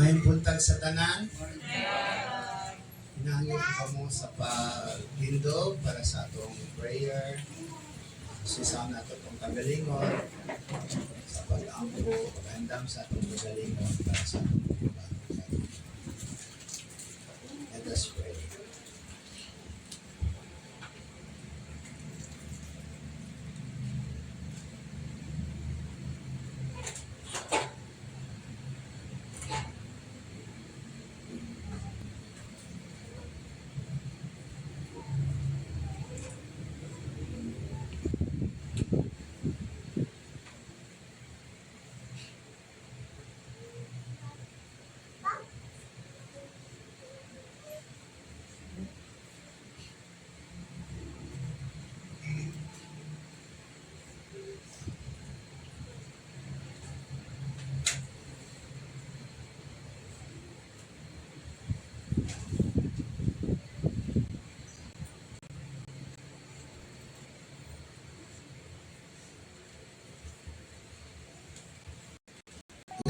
May buntag sa tanan. Hinangin ka mo sa paghindog para sa atong prayer. Sisaw na ito itong kagalingon sa pag-ampo, pag-andam sa atong kagalingon para sa atong pag-ampo. Let us pray.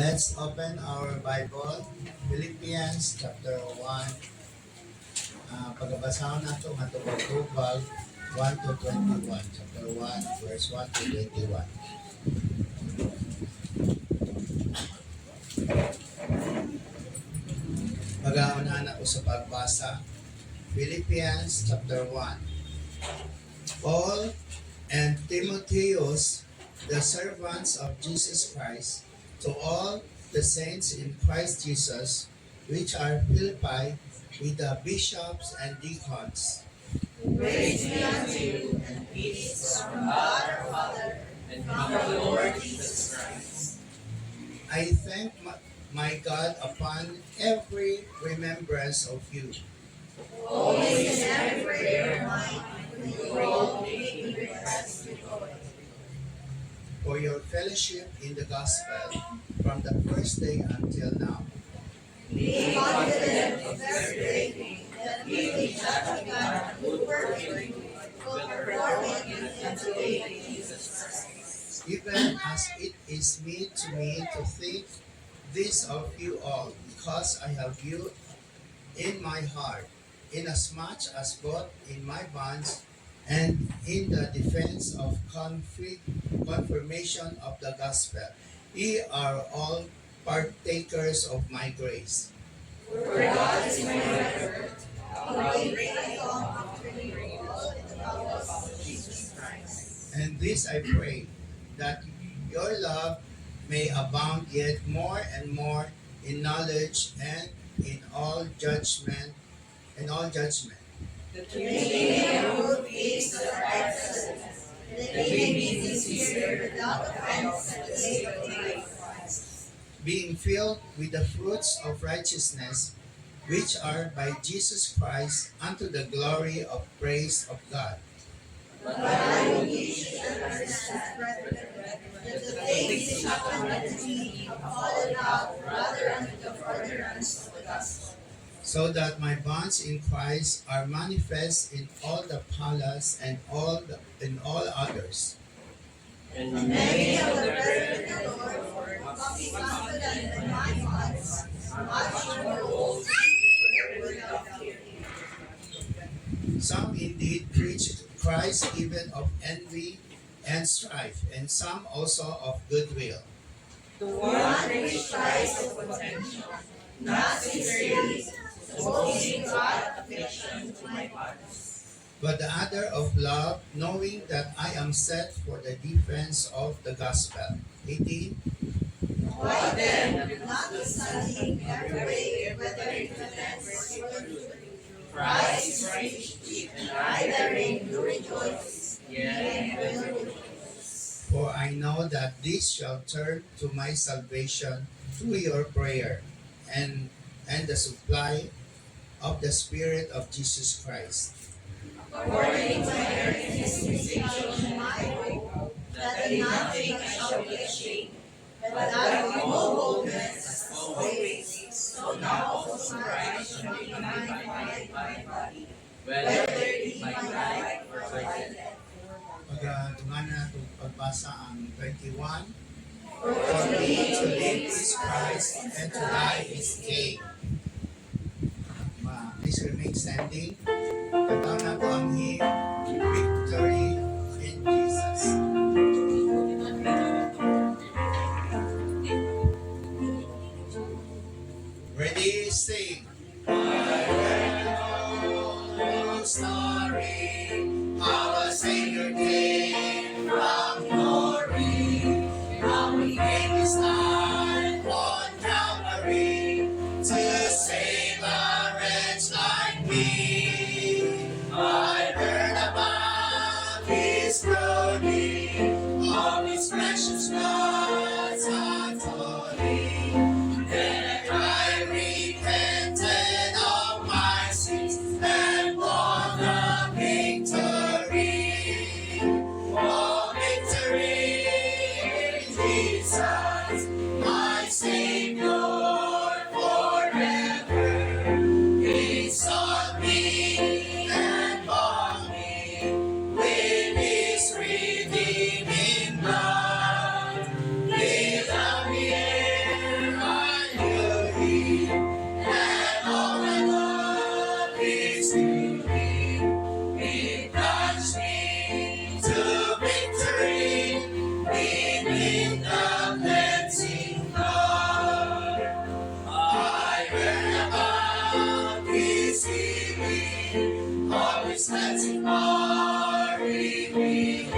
Let's open our Bible, Philippians chapter 1. Pagabasahon nato nga tubag 1 to 21. Chapter 1, verse 1 to 21. Pag-aunahan ako sa pagbasa, Philippians chapter 1. Paul and Timotheus, the servants of Jesus Christ, to all the saints in Christ Jesus, which are Philippi, with the bishops and deacons. Praise be unto you, and peace from God our Father, and from the Lord Jesus Christ. I thank my God upon every remembrance of you, Always in every prayer of mine, when you all make me request to God. for your fellowship in the gospel from the first day until now. Being confident of this great thing, that he which hath begun a good work in you will perform it until the day of Jesus Christ. Even as it is meet to me to think this of you all, because I have you in my heart, inasmuch as both in my bonds and in the defense of confirmation of the gospel, ye are all partakers of my grace. For God is my record, how great I long after you all in the gospel of Jesus Christ. And this I pray, that your love may abound yet more and more in knowledge and in all judgment, That you may have peace of righteousness, that we may be sincere without offense at the day of Christ. being filled with the fruits of righteousness, which are by Jesus Christ unto the glory of praise of God. But I will teach and understand, brethren, that the things which happen unto me have fallen out rather unto the furtherance of the gospel. So that my bonds in Christ are manifest in all the palace and in all others. And many of the brethren in the Lord must be confident in my thoughts, much more bold without fear. Some indeed preach Christ even of envy and strife, and some also of goodwill. The one preached Christ of contention, not sincerely, supposing God affliction to my parts. But the other of love, knowing that I am set for the defense of the gospel. 18. Why then, notwithstanding every way, whether in pretense or truth, Christ is preached, and I therein do rejoice, yea, and will rejoice. For I know that this shall turn to my salvation through your prayer, and and the supply of the Spirit of Jesus Christ. According to my earnest decision, my hope, that in nothing I shall be ashamed, but that with all boldness, as always, so now also Christ shall be magnified in my body, whether in my life or my death. Pagdungan na itong pagbasa ang 21. For For to me me to live is Christ, and to die is gain. Please remain standing. Kanta na ko ang hymn, Victory in Jesus. Ready, sing. I heard the story, how a Savior came from glory, how He gave His life on Calvary to save a wretch like me. I heard about His glory, of His precious blood's atoning. Then I repented of my sins and won the victory. Oh, victory in Jesus, my Savior forever. He sought me and bought me with His redeeming blood. He loved me ere I knew Him, and all my love is to Him. He plunged me to victory beneath the cleansing flood. I heard about His healing, of His cleansing power revealing,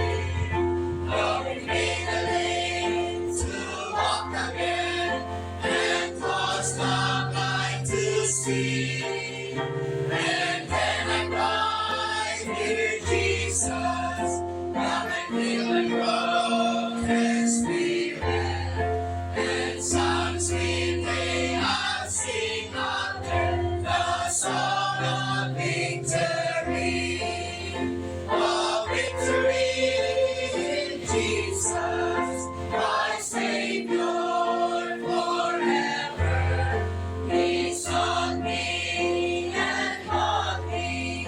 how He made the lame to walk again, and caused the blind to see. And then I cried, dear Jesus, come and heal my broken spirit. And some sweet day I'll sing out the song of victory. Oh, victory in Jesus, my Savior forever. He sought me and bought me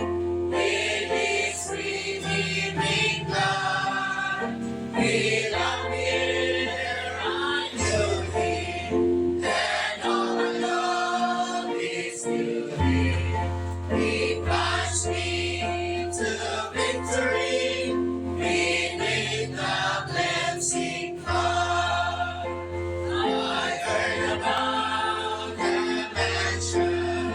with His redeeming blood. He loved me ere I knew Him, and all my love is to Him. He plunged me to victory beneath the cleansing flood. I heard about the mansion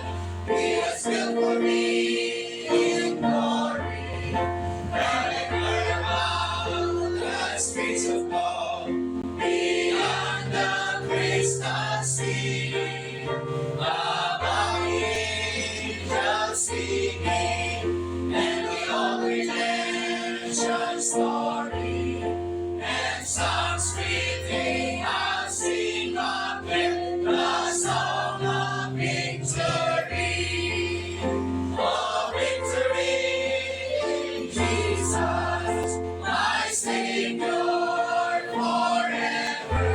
He has built for me in glory, and I heard about the streets of gold beyond the crystal sea, about angels singing, and the old redemption story, and some sweet thing I'll sing again, the song of victory. Oh, victory in Jesus, my Savior forever.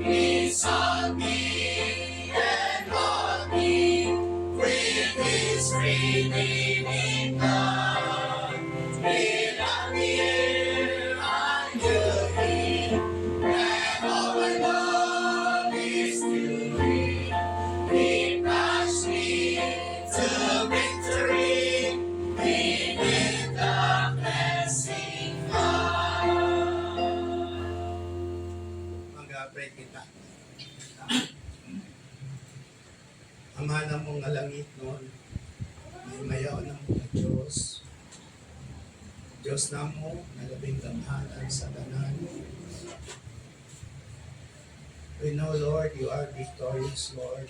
He sought me and bought me with His redeeming blood. He loved me ere I knew Him, and all my love is to Him. He plunged me to victory beneath the cleansing flood. Mag-pray kita. Ama na mong langit noon, mayaw ng mga Diyos. Diyos na mo, nalabing gamhanan sa tanan. We know, Lord, you are victorious, Lord.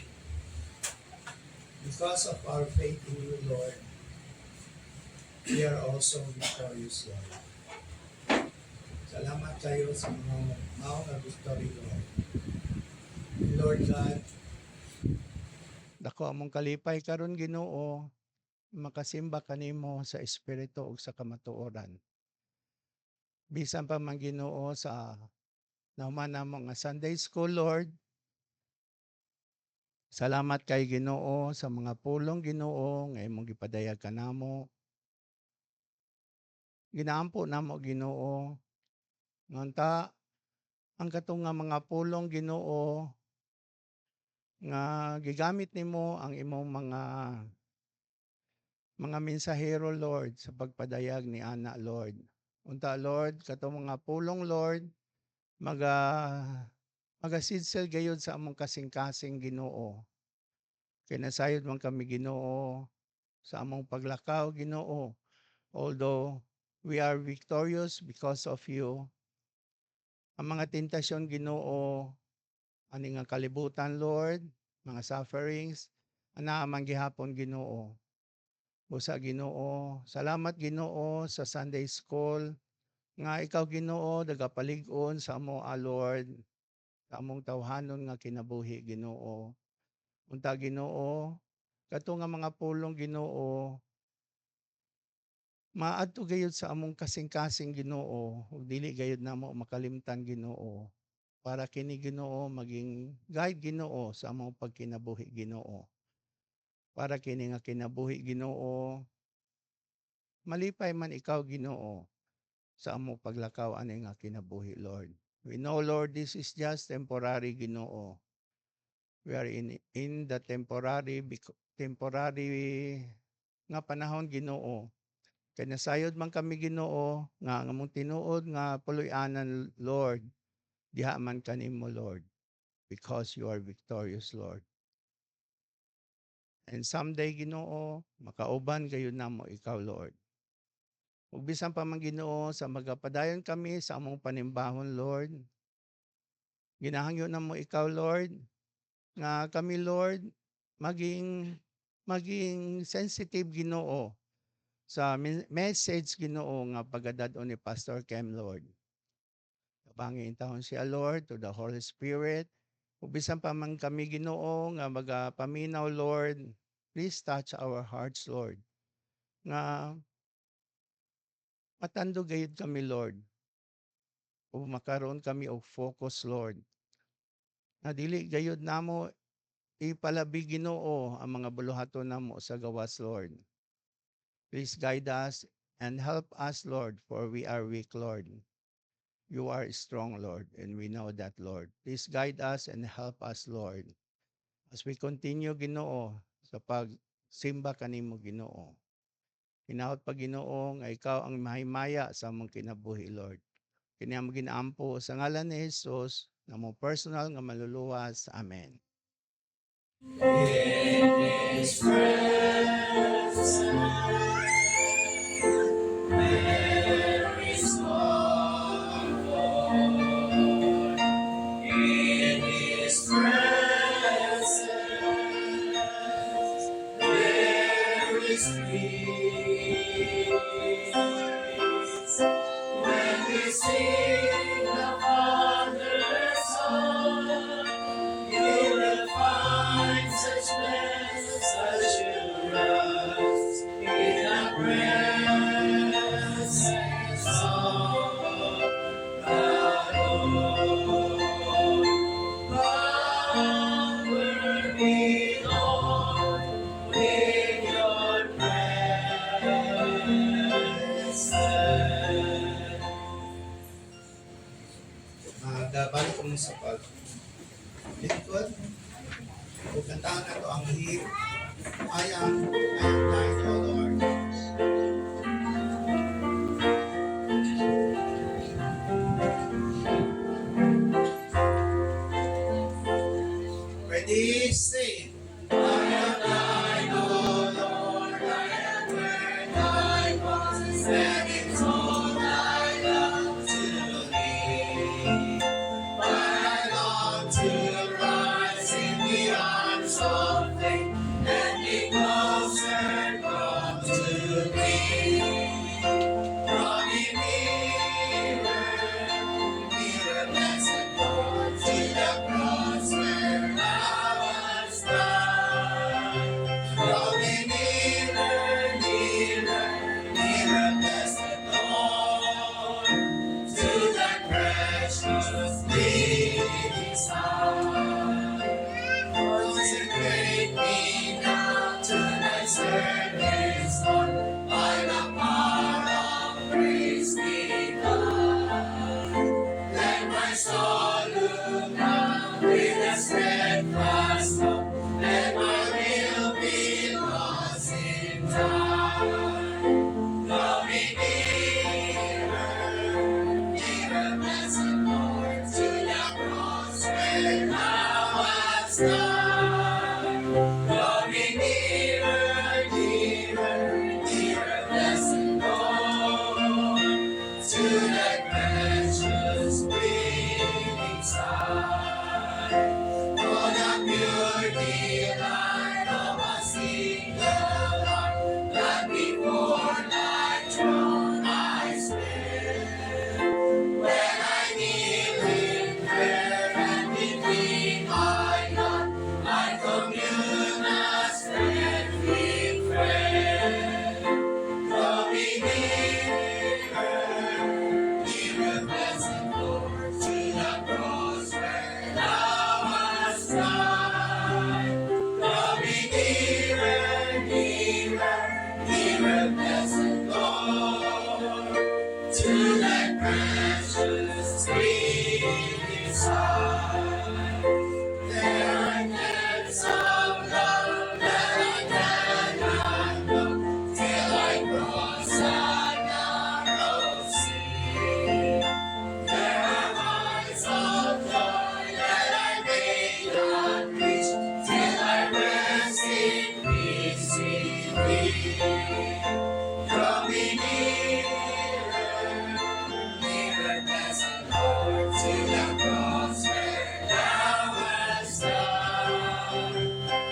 Because of our faith in you, Lord, we are also victorious, Lord. Salamat kayo sa mga na victory, Lord. And Lord God, Ako among kalipay karon Ginoo, makasimba kanimo sa espiritu ug sa kamatuoran. Bisan pa man Ginoo sa nahuman namo nga Sunday School, Lord. Salamat kay Ginoo sa mga pulong Ginoo nga imong gipadayag kanamo. Ginaampo namo Ginoo ngunta ang katong nga mga pulong Ginoo nga gigamit nimo ang imong mga mensahero Lord sa pagpadayag ni ana Lord. Unta Lord katong mga pulong Lord magasidsel gayud sa among kasing-kasing Ginoo. Kay nasayod man kami Ginoo sa among paglakaw Ginoo. Although we are victorious because of you. Ang mga tentasyon Ginoo ani nga kalibutan Lord, mga sufferings ana man gihapon Ginoo. Busa Ginoo, salamat Ginoo sa Sunday School nga ikaw Ginoo nagapalig-on sa amo Lord, sa among tawhanon nga kinabuhi Ginoo. Unta Ginoo, kato nga mga pulong Ginoo maadto gayud sa among kasing-kasing Ginoo, ug dili gayud namo makalimtan Ginoo. Para kini Ginoo maging guide Ginoo sa among pagkinabuhi Ginoo. Para kini nga kinabuhi Ginoo malipay man ikaw Ginoo sa among paglakaw ani nga kinabuhi Lord. We know Lord this is just temporary Ginoo. We are in the temporary nga panahon Ginoo. Kay nasayod man kami Ginoo nga among tinuod nga puloy-anan Lord. Diha man kanimo Lord because you are victorious Lord. And someday Ginoo makauban gayud namo ikaw Lord. Ug bisan pa man Ginoo sa magapadayon kami sa among panimbahon Lord. Ginahangyo namo ikaw Lord nga kami Lord maging sensitive Ginoo sa message Ginoo nga pagadad-on ni Pastor Kem Lord. Kapangin taon siya Lord to the Holy Spirit. Ug bisan pa man kami Ginoo nga magapaminaw Lord, please touch our hearts Lord. Nga matando gayud kami Lord. Ug makaroon kami og focus Lord. Na dili gayud namo ipalabi Ginoo ang mga buluhaton namo sa gawas Lord. Please guide us and help us Lord for we are weak Lord. You are strong, Lord, and we know that, Lord. Please guide us and help us, Lord, as we continue, Ginoo, sa pagsimba kanimo, Ginoo. Hinaot pa, Ginoo, nga ikaw ang mahimaya sa among kinabuhi, Lord. Kini ang ginampo sa ngalan ni Jesus, na mo personal nga maluluwas. Amen. In His presence, there is comfort. In His presence, there is peace. When we sing the Father's song, you will find such blessed assurance in the presence of the Lord. Comfort me, Lord, with your presence. Balik ko mo sa lingkod. Kung kantahan na ito ang hymn, I am thine, O Lord. Ready, say, I am thine, O Lord, I am where thy voice and it's all thy love to me. I long to rise in the arms of faith and be closer, nearer, nearer, nearer, blessed Lord, to thy precious breathing side. There are depths of love that I cannot know till I cross that narrow sea. There are heights of joy that I may not reach till I rest in peace with thee. Draw me nearer, nearer, blessed Lord, to the cross where thou hast died.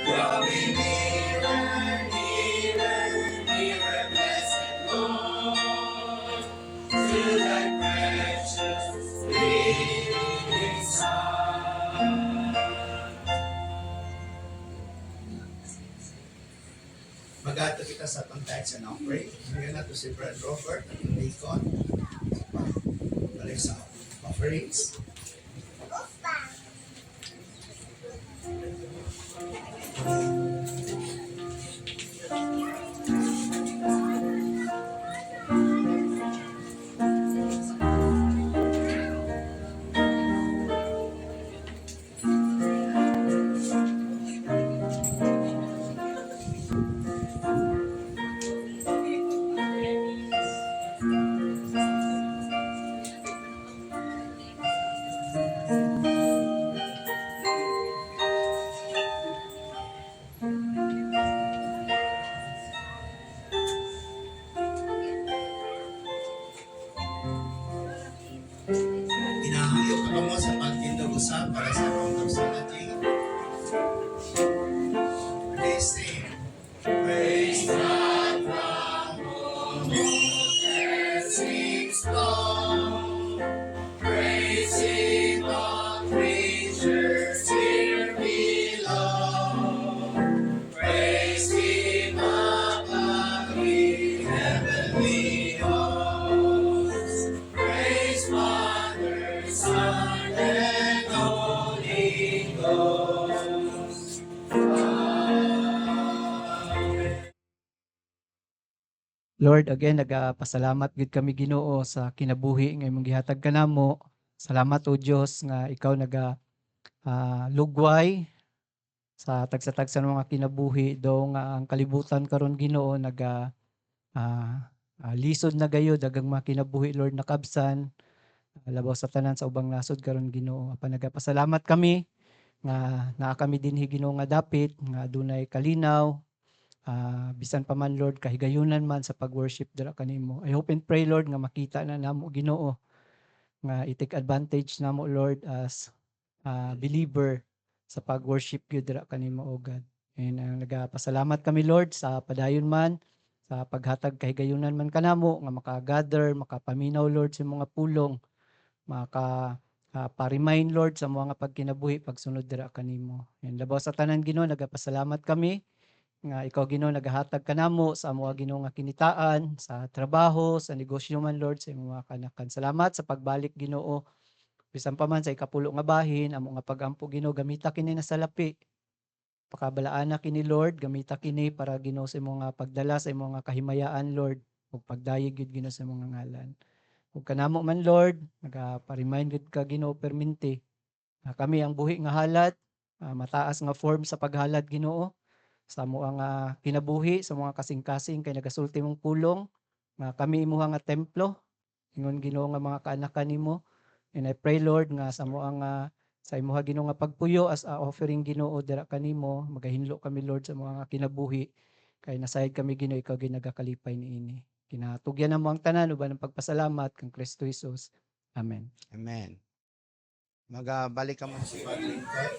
Draw me nearer, nearer, nearer, blessed Lord, to thy precious bleeding side. Magato kita sa atong tithes and offering. Ngayon na to si Brad Robert, ang deacon. Balik sa offerings. Inahangyo ka mo sa pagtindog usab para sa atong personality. Please sing. Praise God from whom blessings flow. Praise Him, all creatures here below. Praise Him above the heavenly hosts. Praise Father, Son, and Holy Ghost. Amen. Lord, again, nagapasalamat gid kami Ginoo sa kinabuhi nga imong gihatag kanamo. Salamat o Dios nga ikaw lugway sa tagsa-tagsa ng mga kinabuhi do nga ang kalibutan karon Ginoo lisod na gayud dagang mga kinabuhi Lord nakabsan. Labaw sa tanan sa ubang nasod karon Ginoo. Apan nagapasalamat kami nga naa kami dinhi Ginoo nga dapit nga adunay kalinaw. Bisan pa man Lord kahigayunan man sa pag-worship dira kanimo. I hope and pray Lord nga makita na namo Ginoo nga i-take advantage namo Lord as believer sa pag-worship gyud dira kanimo o God. And nagapasalamat kami Lord sa padayon man sa paghatag kahigayunan man kanamo nga maka-gather, makapaminaw Lord sa mga pulong, pa-remind Lord sa mga pagkinabuhi pagsunod dira kanimo. And labaw sa tanan Ginoo nagapasalamat kami nga ikaw Ginoo nagahatag kanamo sa amo Ginoo nga kinitaan, sa trabaho, sa negosyo man Lord sa imong mga kanakan. Salamat sa pagbalik Ginoo. Bisan pa man sa ikapulo nga bahin, amo nga pagampo Ginoo gamita kini na salapi. Pakabalaan na kini Lord, gamita kini para Ginoo sa imong nga pagdala sa imong nga kahimayaan Lord ug pagdayeg gyud Ginoo sa imong nga ngalan. Ug kanamo man Lord, nagapa-remind gyud ka Ginoo perminti. Kami ang buhi nga halad, mataas nga form sa paghalad Ginoo sa mga kinabuhi, sa mga kasing-kasing kay nagasulti mong pulong nga kami imuha nga templo ingon Ginoo nga mga kaanakan nimo. And I pray Lord nga sa sa imuha Ginoo nga pagpuyo as a offering Ginoo dira kanimo, magahinlo kami Lord sa mga kinabuhi kay nasayod kami Ginoo ikaw ginagakalipay niini. Kinatugyan namo ang tanan uban ng pagpasalamat kang Kristo Jesus. Amen. Amen. Magabalik ka mo sa Paglingkod.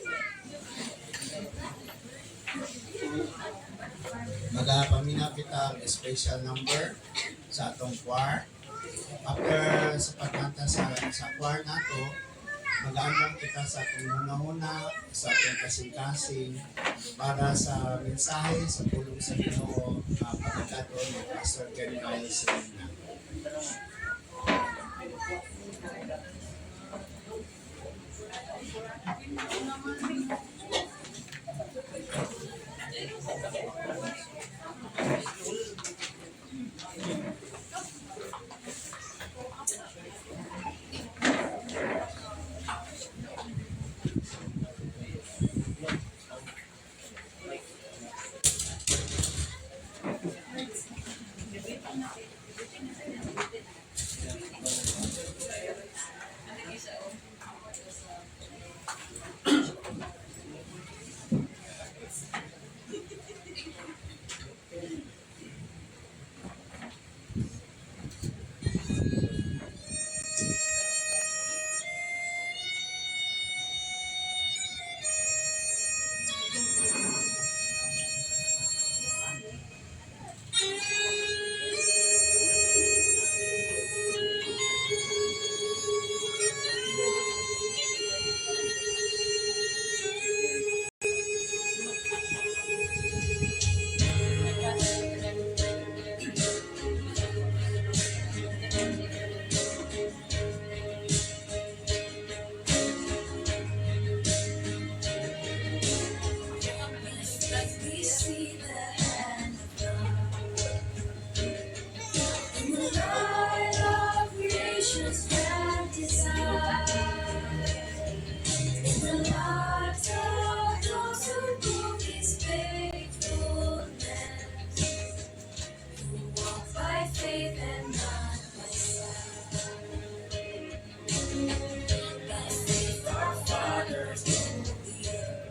Magapamina kita ang special number sa atong choir. After sa pagkanta sa choir nato, mag-aandam kita sa atong huna-huna, sa atong kasing-kasing para sa mensahe sa pulong sa Ginoo pagkakato ni Pastor Ken Miles Serena. We see the hand of God in the light of creation's grand design, in the lives of those who prove His faithfulness, who walk by faith and not by sight. By faith our fathers ruled the earth.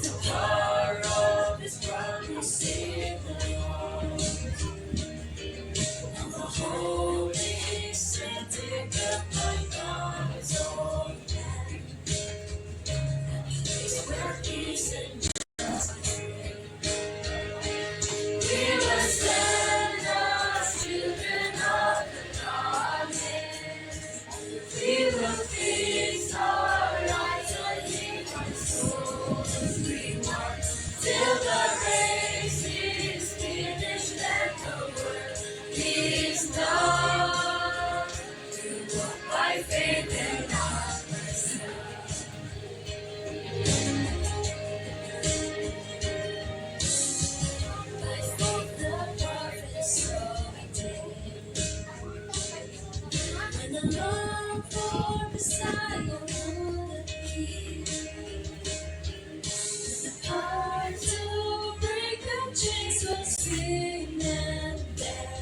The power of His promise saved the heart, and the Holy Spirit kept by God's own hand, a place where peace and justice reign. We will stand as children of the promise. We will fix our eyes on Him, our souls reward, till the race is finished and the work is done. To walk by faith and not by sight. By faith the prophets saw a day when the Lord for Messiah would appear, with the power to break the chains of sin and death,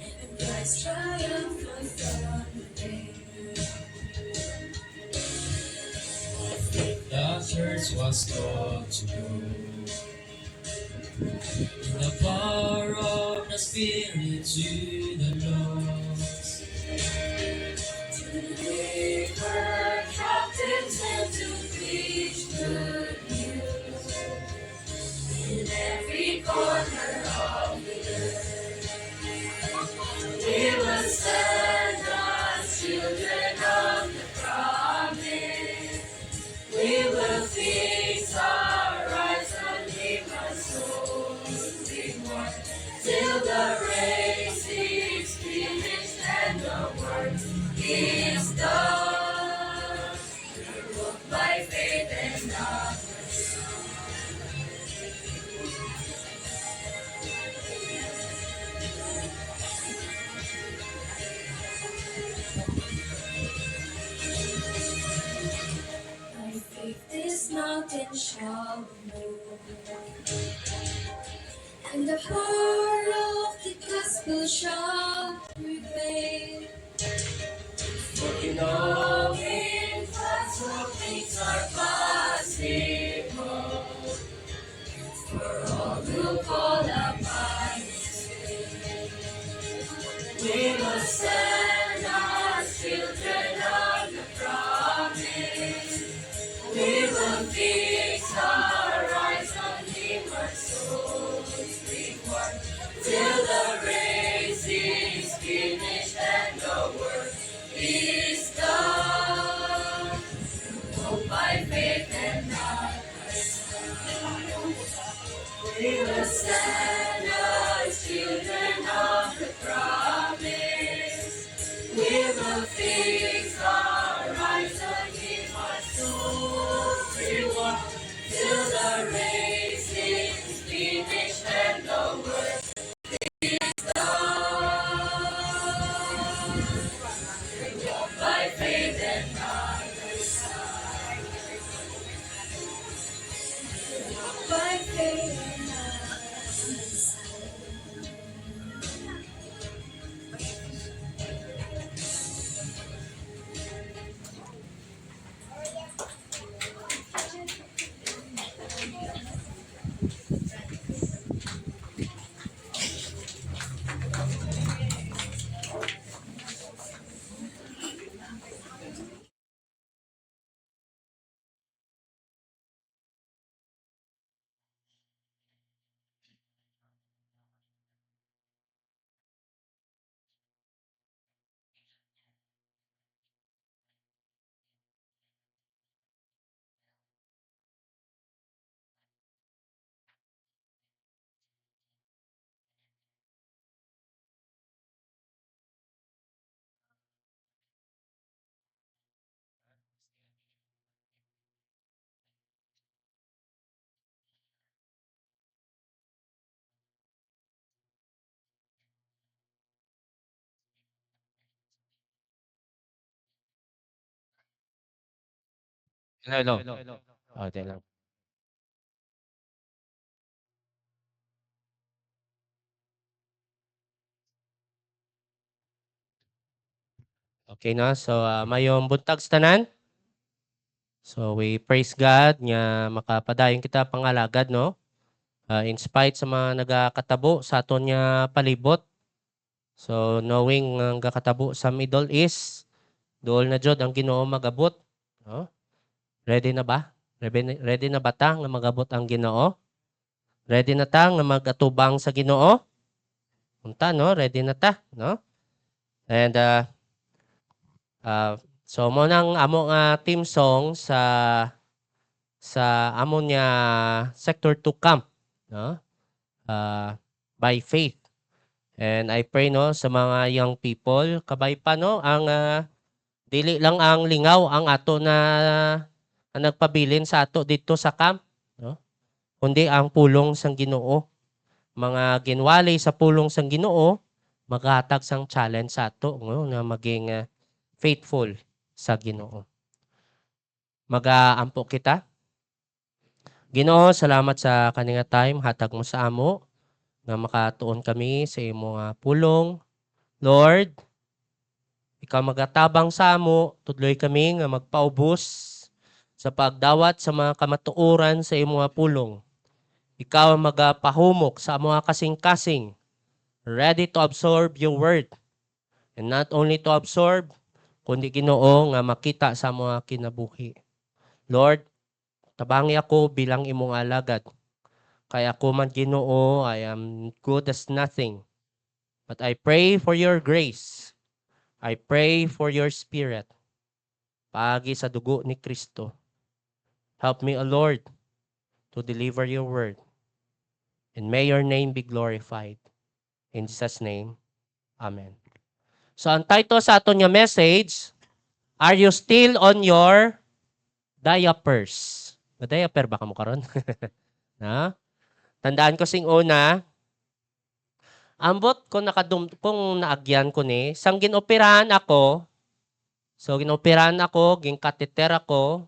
and Christ triumphant on the day. The church was taught to go in the power of the Spirit to the lost, to deliver captives and to preach good news in every corner of the earth. We will stand as children of the promise. We will fix our eyes on Him, our souls reward, till the race is finished and the work is done. We walk by faith and not by sight. By faith this mountain shall be moved, and the power of the gospel shall prevail. For we know in Christ all things are possible, for all who call upon His name. We will stand as children of the promise. We will fix our eyes on Him, our souls reward, till the race is finished and the work is done. Walk by faith Hello, hello. Okay lang. Okay na. So, mayong buntag sa tanan. So, we praise God nga makapadayon kita pangalagad, no? In spite sa mga nagakatabo sa aton nga palibot. So, knowing nga katabo sa Middle East, dool na jud ang Ginoo magabot, no? Ready na ba? Ready na ba ta nga magabot ang Ginoo? Ready na ta nga magatubang sa Ginoo? Unta, no? Ready na ta, no? And so mo nang amo nga team song sa amo nga sector to camp, no? By faith. And I pray, no, sa mga young people kabay pa, no, ang dili lang ang lingaw ang ato na nagpabilin sa ato dito sa camp, no? Kundi ang pulong sang Ginoo. Mga ginwali sa pulong sang Ginoo maghatag sang challenge sa ato, no, na maging faithful sa Ginoo. Mag-aampo kita. Ginoo, salamat sa kaninga time hatag mo sa amo nga makatuon kami sa imo nga pulong. Lord, ikaw magatabang sa amo, tudloy kami nga magpaubos sa pagdawat sa mga kamatuoran sa imo nga pulong. Ikaw ang magapahumok sa amo nga kasing-kasing, ready to absorb your word. And not only to absorb, kundi Ginoo nga makita sa mga kinabuhi. Lord, tabangi ako bilang imong alagad. Kaya ako man Ginoo, I am good as nothing. But I pray for your grace. I pray for your spirit. Pagi sa dugo ni Kristo. Help me, O Lord, to deliver your word. And may your name be glorified. In Jesus' name, Amen. So ang title sa aton nga message, Are you still on your diapers? Diaper ba ka mo karon? Na? Tandaan ko sing una, ambot ko kung naagyan ko ni, sang ginoperahan ako, ginkateter ako,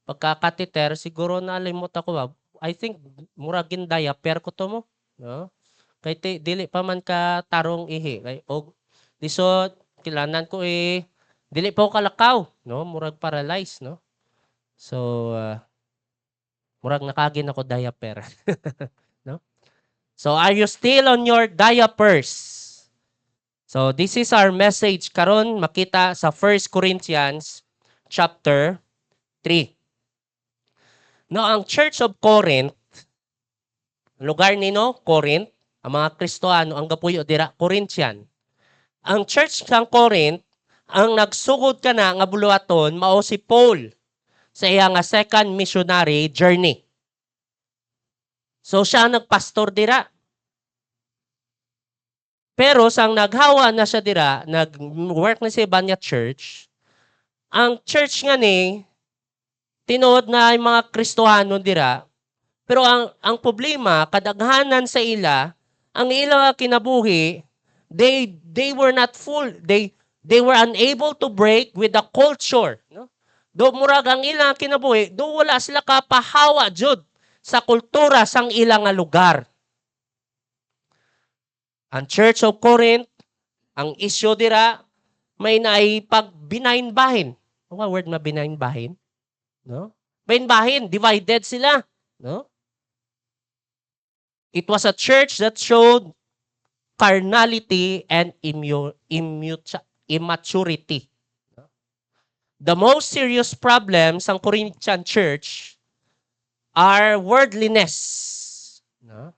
pagka-catheter, siguro nalimot ako, I think, muragin diaper ko to mo. No? Kaya dili pa man ka tarong ihi. Kaya, lisod, kilanan ko dili pa ko kalakaw. No? Murag paralyzed. No? So, murag nakagin ako diaper. No? So, are you still on your diapers? So, this is our message. Karon makita sa 1 Corinthians chapter 3. No, ang Church of Corinth, lugar nino, Corinth, ang mga Kristohano, ang gapuyo dira, Corinthian. Ang Church ng Corinth, ang nagsugod ka na nga buluaton, mao si Paul sa iya nga second missionary journey. So siya nagpastor dira. Pero sang naghawa na siya dira, nag-work na si Banya Church, ang church nga ni, tinuod na yung mga Kristohano dira, pero ang problema, kadaghanan sa ila, ang ila kinabuhi, they were not full. They were unable to break with the culture. No? Do murag ang ila kinabuhi, do wala sila kapahawa jud sa kultura sang ilang nga lugar. Ang Church of Corinth, ang issue dira, may naay pagbinahin-bahin. Ano nga word na binahin-bahin? No? Bahin-bahin, divided sila. No? It was a church that showed carnality and immaturity. The most serious problems ng Corinthian church are worldliness. No?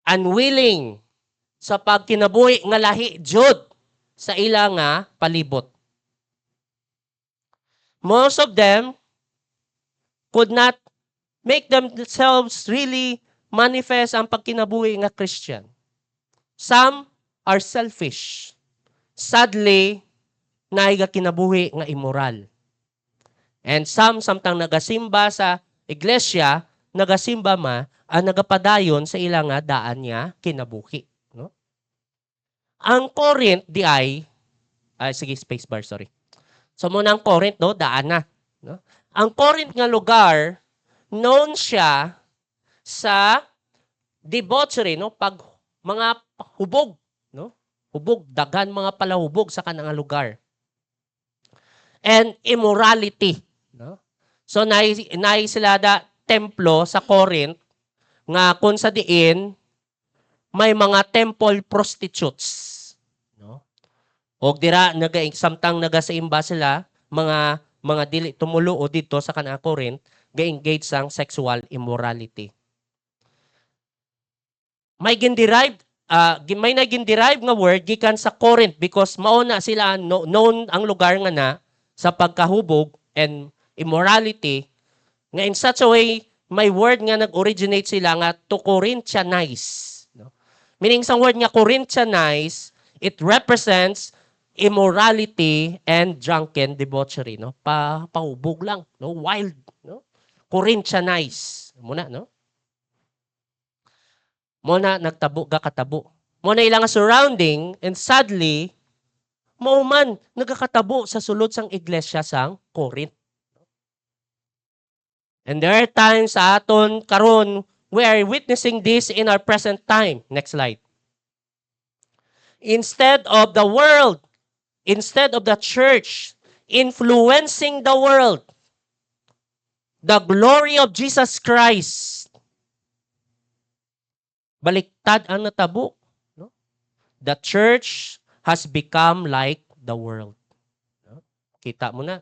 Unwilling sa pagkinabuhi nga lahi jud sa ila nga palibot. Most of them could not make themselves really manifest ang pagkinabuhi nga Christian. Some are selfish. Sadly, naiga kinabuhi nga immoral. And some samtang nagasimba sa iglesia, nagasimba ang nagapadayon sa ilang nga daan niya kinabuhi. No? Ang Corinth di sige, spacebar, sorry. So muna ang Corinth, no, daan na. No? Ang Corinth nga lugar, known siya sa debauchery, no, pag mga hubog, no? Hubog, dagan mga palahubog sa kanang lugar. And immorality, no? So naay sila da templo sa Corinth nga kung sa diin may mga temple prostitutes, no? Og dira samtang nagasaimba sila mga dili tumulo dito sa kanang Corinth, ga-engage sang sexual immorality. May ginderive nga word gikan sa Corinth because mauna sila known ang lugar nga na sa pagkahubog and immorality nga in such a way may word nga nag-originate sila nga to Corinthianize. No? Meaning sa word nga Corinthianize, it represents immorality and drunken debauchery, no? Pahubog lang, no? Wild, no? Corinthianize. Muna, no? Muna nagtabo katabo. Muna ilang surrounding and sadly mauman nagakatabo sa sulod sang iglesia sang Corinth. And there are times sa aton karon we are witnessing this in our present time. Next slide. Instead of the world, instead of the church influencing the world, the glory of Jesus Christ, baliktad ang natabo. No? The church has become like the world. No? Kita mo na.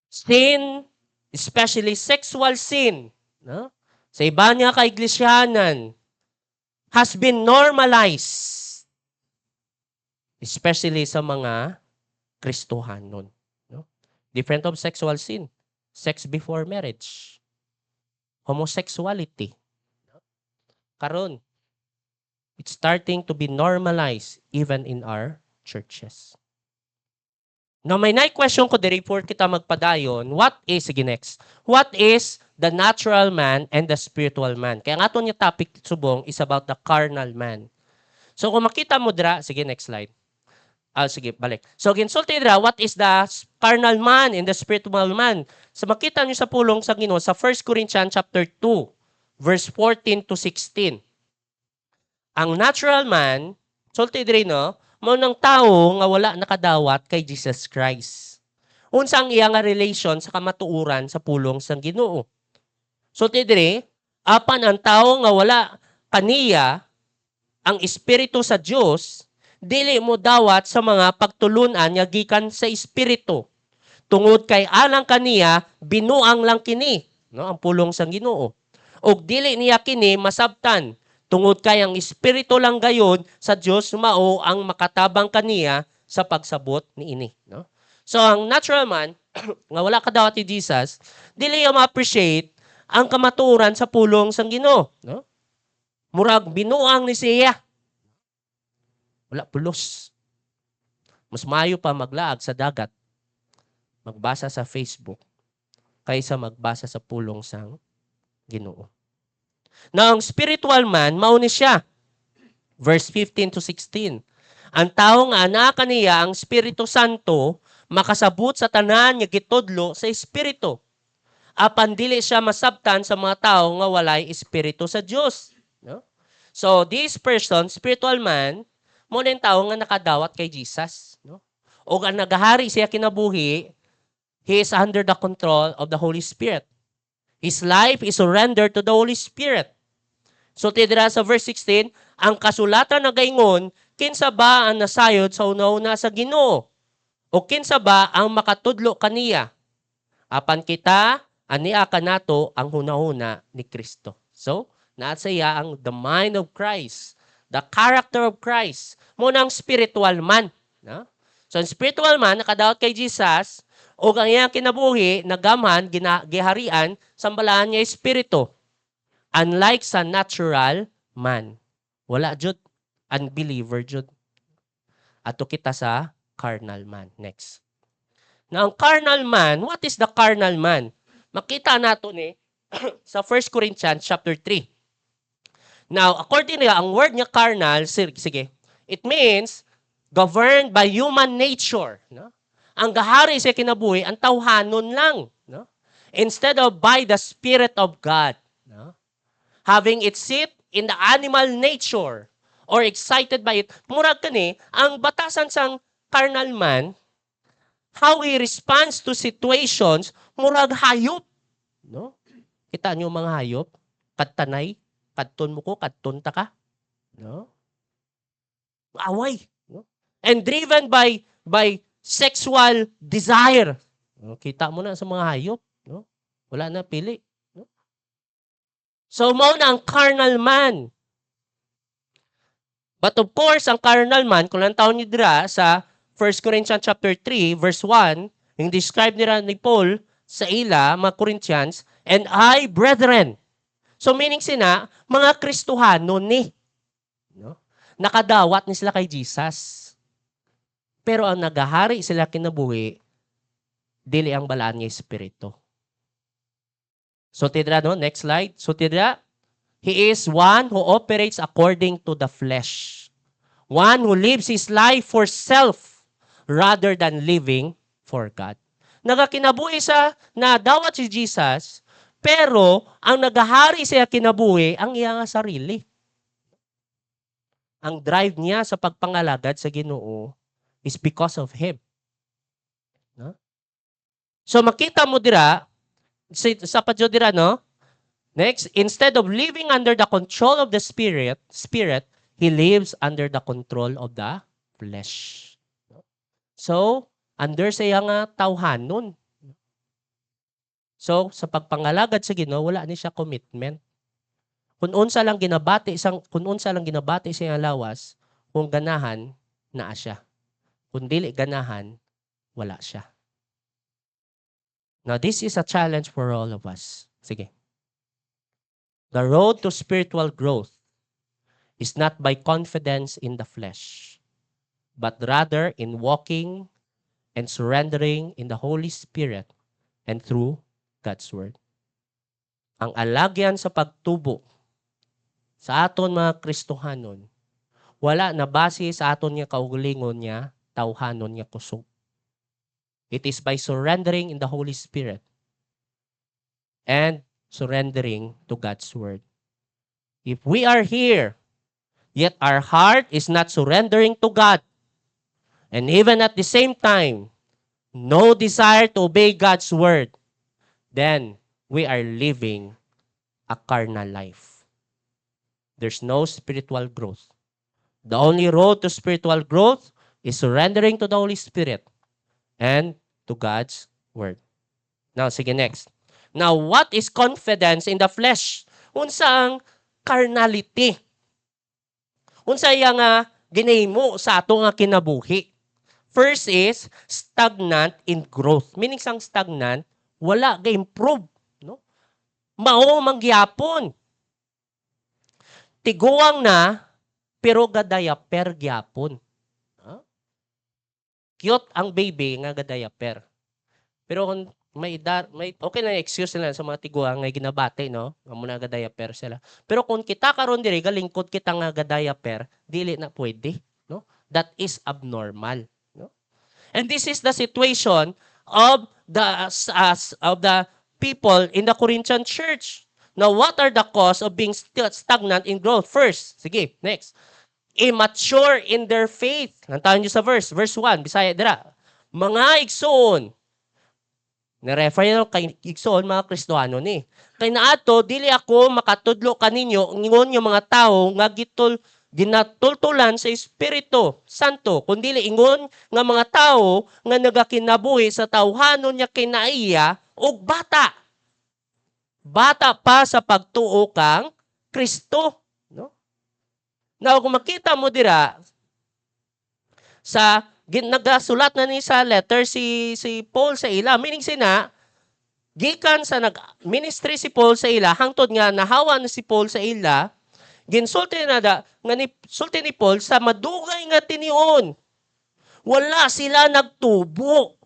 Sin, especially sexual sin, no? Sa iba niya kaiglesianan, has been normalized. Especially sa mga Kristohanon. No? Different of sexual sin. Sex before marriage. Homosexuality. Karon, it's starting to be normalized even in our churches. Now, may question ko diri for kita magpadayon. Sige next. What is the natural man and the spiritual man? Kaya nga ito yung topic subong is about the carnal man. So, kung makita mo dira, sige next slide. Sige, balik. So, ginsulti dira, what is the carnal man and the spiritual man? So, makita nyo sa pulong sa Ginoo sa 1 Corinthians chapter 2, verse 14 to 16. Ang natural man, sulti diri no, mao nang tawo nga wala nakadawat kay Jesus Christ. Unsa ang iya nga relation sa kamatuoran sa pulong sang Ginoo? Sulti diri, apan ang tawo nga wala kaniya ang espiritu sa Dios, dili mo dawat sa mga pagtulunan nga gikan sa espiritu. Tungod kay anang kaniya binuang lang kini, no, ang pulong sang Ginoo. Og dili niya kini masabtan. Tungod kay ang espiritu lang gayon sa Dios mao ang makatabang kaniya sa pagsabot niini, no? So ang natural man nga wala kadawat ni Jesus, dili niya ma-appreciate ang kamatuoran sa pulong sang Ginoo, no? Murag binuang ni siya. Wala pulos. Mas maayo pa maglaag sa dagat, magbasa sa Facebook, kaysa magbasa sa pulong sang Ginoo. Now, ang spiritual man, mao ni siya. Verse 15 to 16. Ang tao nga anaa niya ang Espiritu Santo, makasabot sa tanan nga gitudlo sa Espiritu. apan dili siya masabtan sa mga tao nga walay espiritu sa Dios, no? So this person, spiritual man, mo ning tao nga nakadawat kay Jesus, no? O ang nagahari siya kinabuhi, he is under the control of the Holy Spirit. His life is surrendered to the Holy Spirit. So tidira sa verse 16, ang kasulatan nagaingon, kinsa ba ang nasayod sa una-una sa Ginoo? O kinsa ba ang makatudlo kaniya? Apan kita, ania kanato ang hunahuna ni Kristo. So, naa sa iya ang the mind of Christ, the character of Christ, muna ang spiritual man. No? So, ang spiritual man, nakadawat kay Jesus, o ang iyang kinabuhi, nagamhan, giharian, sambalaan niya espiritu. Unlike sa natural man. Wala jud, unbeliever jud. Ato kita sa carnal man. Next. Now, ang carnal man, what is the carnal man? Makita nato ni sa 1 Corinthians chapter 3. Now, according to ang word niya carnal, sige, it means governed by human nature. No? Ang gahari sa kinabuhi, ang tawhanon lang. No? Instead of by the Spirit of God. No? Having its seat in the animal nature or excited by it. Murag kani, ang batasan sang carnal man, how he responds to situations, murag hayop. No? Kita niyo mga hayop? Kadtanay, kadton mo ko, kadton ta ka. No? Away. No? And driven by sexual desire. No? Kita mo na sa mga hayop. No? Wala na pili. No? So, mao na ang carnal man. But of course, ang carnal man, kung lang taon niyo dira sa 1 Corinthians chapter 3, verse 1, yung describe nila ni Paul sa ila, mga Corinthians, and I, brethren. So meaning sina, mga Kristohano ni. No? Nakadawat ni sila kay Jesus. Pero ang nagahari sila kinabuhi, dili ang balaan niya espiritu. So tidra, no? Next slide. So tidra, he is one who operates according to the flesh. One who lives his life for self rather than living for God. Nagakinabuhi sa nadawat si Jesus, pero ang nagahari siya kinabuhi ang iyang sarili. Ang drive niya sa pagpangalagad sa Ginoo is because of Him. No? So makita mo dira, sa padyo dira, no? Next, instead of living under the control of the Spirit, he lives under the control of the flesh. So, under sa iyang tawhanon. So, sa pagpangalagad sa Ginoo, wala ni siya commitment. Kung unsa lang ginabati sa iyang lawas, kung ganahan, naa siya. Kung dili ganahan, wala siya. Now, this is a challenge for all of us. Sige. The road to spiritual growth is not by confidence in the flesh, but rather in walking and surrendering in the Holy Spirit and through God's Word. Ang alagyan sa pagtubo sa aton mga Kristohanon, wala na base sa aton nga kaugalingon niya, tawhanon niya kusog. It is by surrendering in the Holy Spirit and surrendering to God's Word. If we are here, yet our heart is not surrendering to God, and even at the same time, no desire to obey God's Word, then we are living a carnal life. There's no spiritual growth. The only road to spiritual growth is surrendering to the Holy Spirit and to God's Word. Now, sige, next. Now, what is confidence in the flesh? Unsa ang carnality? Unsa yang ginahimo sa ato nga kinabuhi? First is stagnant in growth. Meaning sang stagnant, wala ga-improve, no? Mao mangyapon. Tiguang na pero gadayaper gyapon. Cute ang baby nga gadayaper. Pero kung may okay na excuse nila sa mga tiguang nga ginabate, no? Nga muna gadayaper sila. Pero kung kita karon diri galingkod kita nga gadayaper, dili na pwede, no? That is abnormal, no? And this is the situation of the people in the Corinthian church. Now, what are the cause of being stagnant in growth? First, sige, next. Immature in their faith. Nantahan nyo sa verse 1, Bisaya, dira. Mga igsoon, na-refer nyo kay igsoon, mga Kristohano ni. Kay naato, dili ako makatudlo kaninyo, ingon yung mga tao, nga ginatultulan sa Espiritu Santo, kundi ingon nga mga tao nga nagakinabuhi sa tawhanon niya kinaiya og bata. Bata pa sa pagtuo kang Kristo, no? Now kung makita mo dira sa nagasulat na ni sa letter si Paul sa ila, meaning sina gikan sa nag-ministry si Paul sa ila hangtod nga nahawa na si Paul sa ila, ginsulti na nga sulti ni Paul sa madugay nga tinion. Wala sila nagtubo.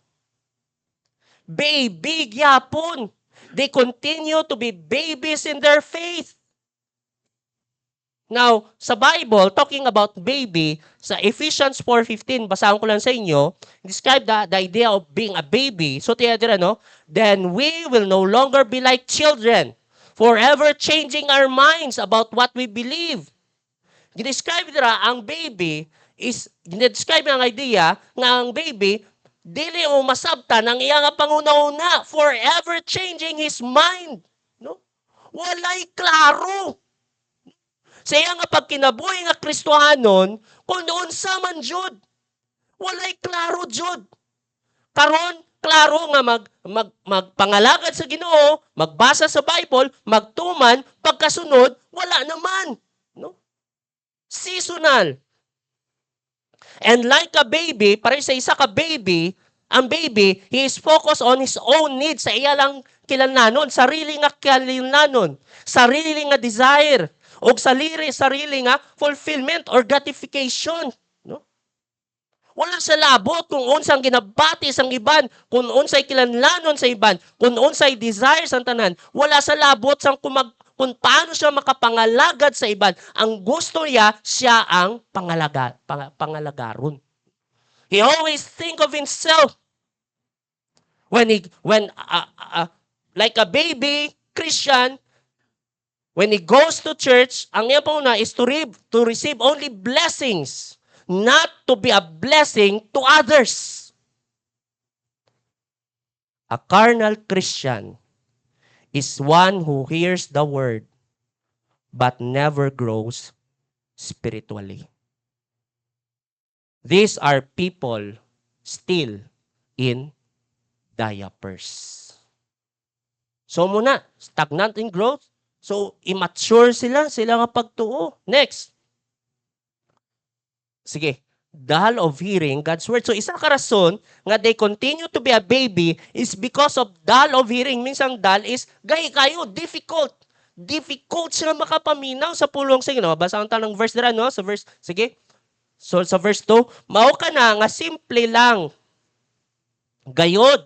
Baby gyapon. They continue to be babies in their faith. Now, sa Bible, talking about baby, sa Ephesians 4:15, basahan ko lang sa inyo, describe the idea of being a baby. So, tiyadira, no? Then we will no longer be like children, forever changing our minds about what we believe. Describe dira ang baby is describe ang idea nga ang baby dili o masabtan ang iya nga panguna-una, forever changing his mind, no? Walay klaro sa iya nga pagkinabuhi nga Kristohanon kung unsa man jud. Walay klaro jud. Karon klaro nga magpangalagad sa Ginoo, magbasa sa Bible, magtuman, pagkasunod, wala naman. No? Seasonal. And like a baby, para sa isa ka baby, ang baby, he is focused on his own needs. Sa iya lang kilanlanon, sarili nga kilanlanon, sarili nga desire, o sarili nga fulfillment or gratification. No? Wala sa labot kung unsang ginabati sang iban, kung unsay kilanlanon sa iban, kung unsay desire sang tanan. Wala sa labot sang kung paano siya makapangalagad sa iban. Ang gusto niya, siya ang pangalagaron. He always think of himself. Like a baby Christian, when he goes to church, ang iya puna is to receive only blessings, not to be a blessing to others. A carnal Christian is one who hears the word but never grows spiritually. These are people still in diapers. So muna, stagnant in growth. So immature sila nga pagtuo. Next. Sige. Dull of hearing God's word. So isa ka rason nga they continue to be a baby is because of dull of hearing. Minsang dull is gahi kayo, difficult. Difficult sila makapaminaw sa pulong sa Ginoo. Basahan ta ng verse dira, no? Sa verse, sige. So sa verse 2, mao ka na nga simple lang. Gayod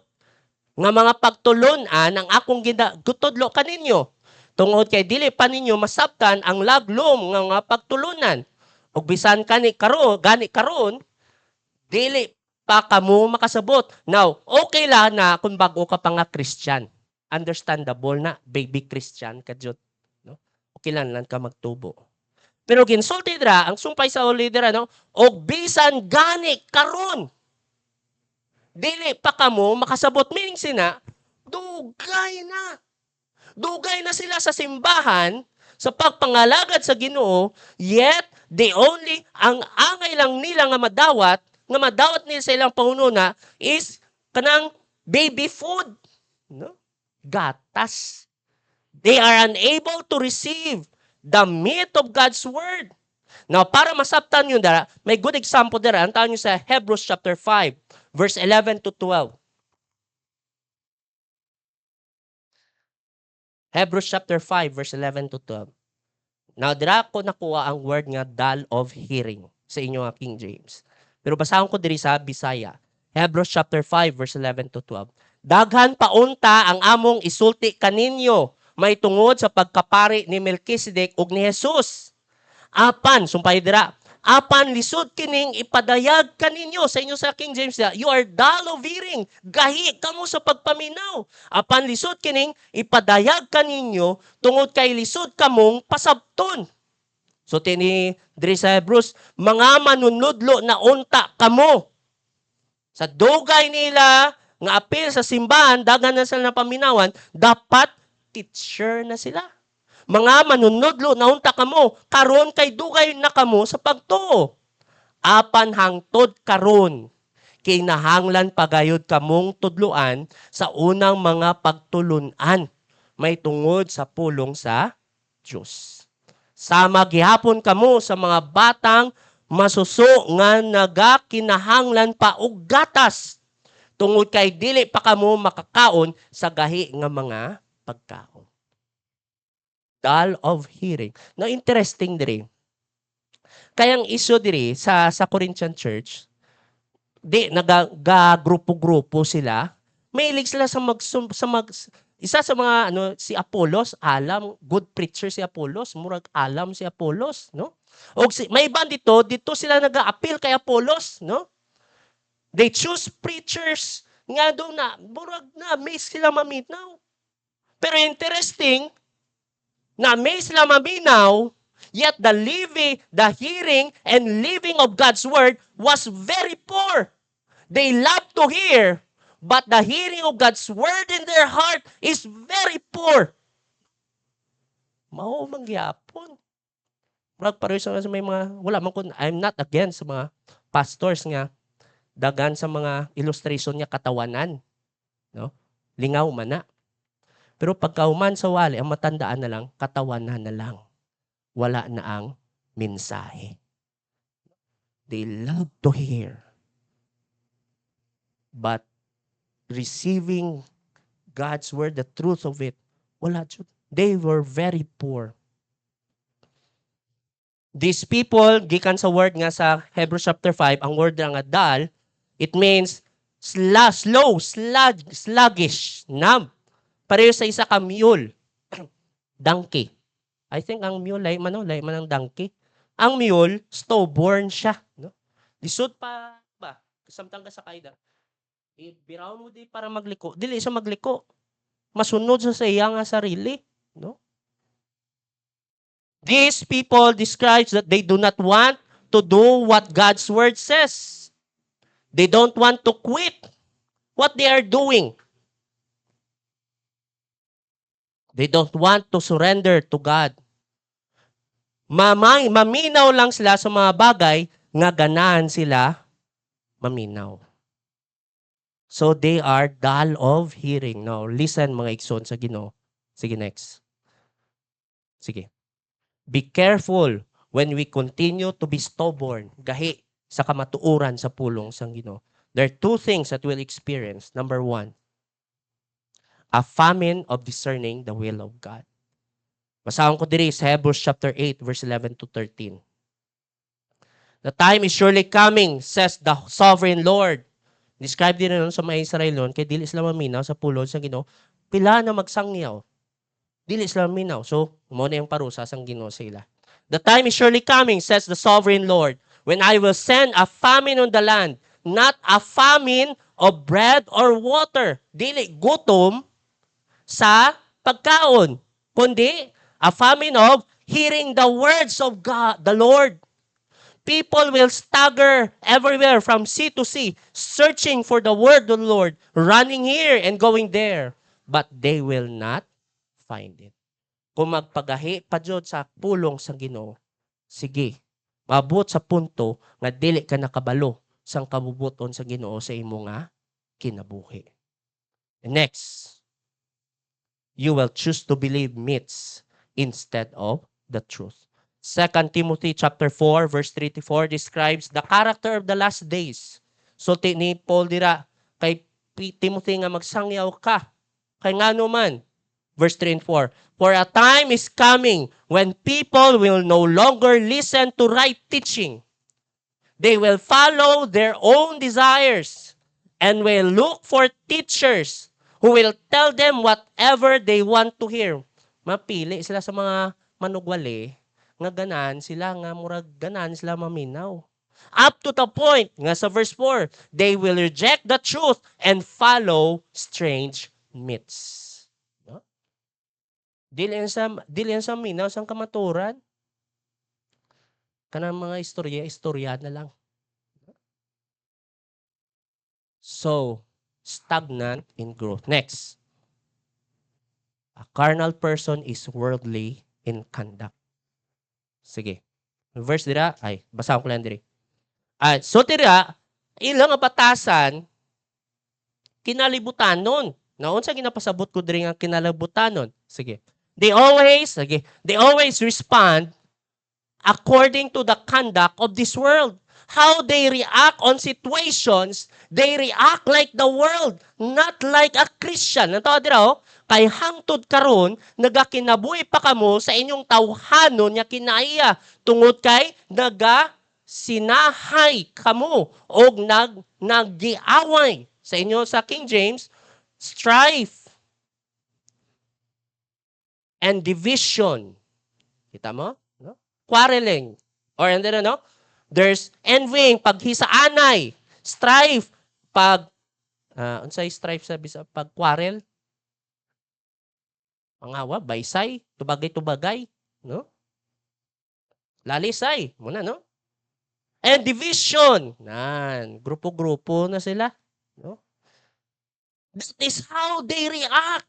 nga mga pagtulunan ang akong gutodlo kaninyo. Tungod kay dili pa ninyo masabtan ang laglom nga mga pagtulunan. Ug bisan gani karon, dili pa kamo makasabot. Now, okay lang na kung bago ka pa nga Christian. Understandable na, baby Christian ka jud, no? Okay lang ka magtubo. Pero ginsulti dira ang sumpay sa lidera, no? Og bisan gani karon, dili pa kamo makasabot, meaning sina dugay na sila sa simbahan sa pagpangalagad sa Ginoo, yet ang angay lang nila nga madawat nila sa ilang pangununa is kanang baby food, no? Gatas. They are unable to receive the meat of God's word. Now, para masabtan yun dara, may good example dara. Antaon nyo sa Hebrews chapter 5, verse 11 to 12. Hebrews chapter 5, verse 11 to 12. Now, dira ko nakuha ang word nga dull of hearing sa inyo nga King James. Pero basahan ko diri sa Bisaya. Hebrews chapter 5, verse 11 to 12. Daghan paunta ang among isulti kaninyo, may tungod sa pagkapari ni Melchizedek ug ni Jesus. Apan, sumpay dira, Apan lisod kining ipadayag kaninyo sa inyo sa King James, you are dull of hearing. Gahi kamo sa pagpaminaw. Apan lisod kining ipadayag kaninyo tungod kay lisod kamong pasabton. So tini diri sa Hebrews, mga manunudlo na unta kamo. Sa dugay nila nga apil sa simbahan, dagan na sila na paminawan, dapat teacher na sila. Mga manunudlo na unta kamo, karon kay dugay na kamo sa pagtuo. Apan hangtod karon, kinahanglan pagayod kamong tudluan sa unang mga pagtulunan, may tungod sa pulong sa Diyos. Sama gihapon kamo sa mga batang masuso nga nagakinahanglan pa og gatas, tungod kay dili pa kamo makakaon sa gahi nga mga pagkaon. Dull of hearing. Now, interesting diri. Kayang issue diri sa Corinthian Church, di nagagrupo-grupo sila. Mahilig sila isa sa mga si Apollos, alam, good preacher si Apollos, murag alam si Apollos, no? O may iban dito sila nag-a-appeal kay Apollos, no? They choose preachers nga do na murag na may sila maminaw. Pero interesting, na may sila maminaw, yet the hearing and living of God's word was very poor. They love to hear, but the hearing of God's word in their heart is very poor. Mao mangyapon. Murag pareho sa may mga, wala man kun, I'm not against sa mga pastors nga, dagan sa mga illustration niya katawanan. No? Lingaw man na. Pero pagkauman sa wali, ang matandaan na lang, katawanan na lang. Wala na ang mensahe. They love to hear. But receiving God's word, the truth of it, wala. They were very poor. These people, gikan sa word nga sa Hebrews chapter 5, ang word nga dal, it means slow, sluggish, numb. Pareho sa isa ka mule. Donkey. I think ang mule, lay man ang donkey. Ang mule, stubborn siya. No? Lisod pa ba? Samtang ka sa kaida. Biraw mo di para magliko. Dili siya magliko. Masunod sa iya nga sarili. No? These people describes that they do not want to do what God's word says. They don't want to quit what they are doing. They don't want to surrender to God. Maminaw lang sila sa mga bagay nga ganahan sila maminaw. So they are dull of hearing. Now, listen mga igsoon sa Ginoo. Sige, next. Sige. Be careful when we continue to be stubborn, gahi sa kamatuoran sa pulong sang Ginoo. There are two things that we'll experience. Number one, a famine of discerning the will of God. Basahon ko diri sa Hebrews chapter 8, verse 11 to 13. The time is surely coming, says the sovereign Lord. Describe din nun sa mga Israelon, kay dili sila maminaw sa pulong sa Ginoo, pila na magsangyaw. Dili sila maminaw. So, mo na yung parusa sang Ginoo sa ila. The time is surely coming, says the sovereign Lord, when I will send a famine on the land, not a famine of bread or water. Dili gutom sa pagkaon, kundi a famine of hearing the words of God, the Lord. People will stagger everywhere from sea to sea, searching for the word of the Lord, running here and going there, but they will not find it. Kung magpagahi pa jud sa pulong sa Ginoo, sige, mabot sa punto nga dili ka nakabalo sang kabubuton sa Ginoo sa imo nga kinabuhi. Next, you will choose to believe myths instead of the truth. 2 Timothy chapter 4 verse 3 to 4 describes the character of the last days. So ni Paul dira kay Timothy nga magsangyaw ka. Kay ngano man, verse 3 and 4. For a time is coming when people will no longer listen to right teaching. They will follow their own desires and will look for teachers who will tell them whatever they want to hear. Mapili sila sa mga manugwali nga ganahan sila, nga murag ganahan sila maminaw. Up to the point, nga sa verse 4, they will reject the truth and follow strange myths. No? Dili yan sa minaw, sang kamaturan. Kanang mga istorya na lang. So, stagnant in growth. Next. A carnal person is worldly in conduct. Sige. Verse dira, basahan ko lang diri. So dira, ilang batasan, kinalibutanon. Naon sa ginapasabot ko diri nga kinalibutanon? Sige. They always respond according to the conduct of this world. How they react on situations, they react like the world, not like a Christian. Nantawa dira, kay hangtod karon nagakinabuhi pa kamo sa inyong tawhanon nga kinaiya tungod kay sinahay kamo o naggiaway sa inyo sa King James, strife and division. Kita mo? No? Quarreling. Or and then, no? There's envying, paghisaanay, strife, unsay strife sa pag quarrel? Pangawa, baysay, tubagay-tubagay, no? Lalisay, muna, no? And division. Grupo-grupo na sila, no? That is how they react.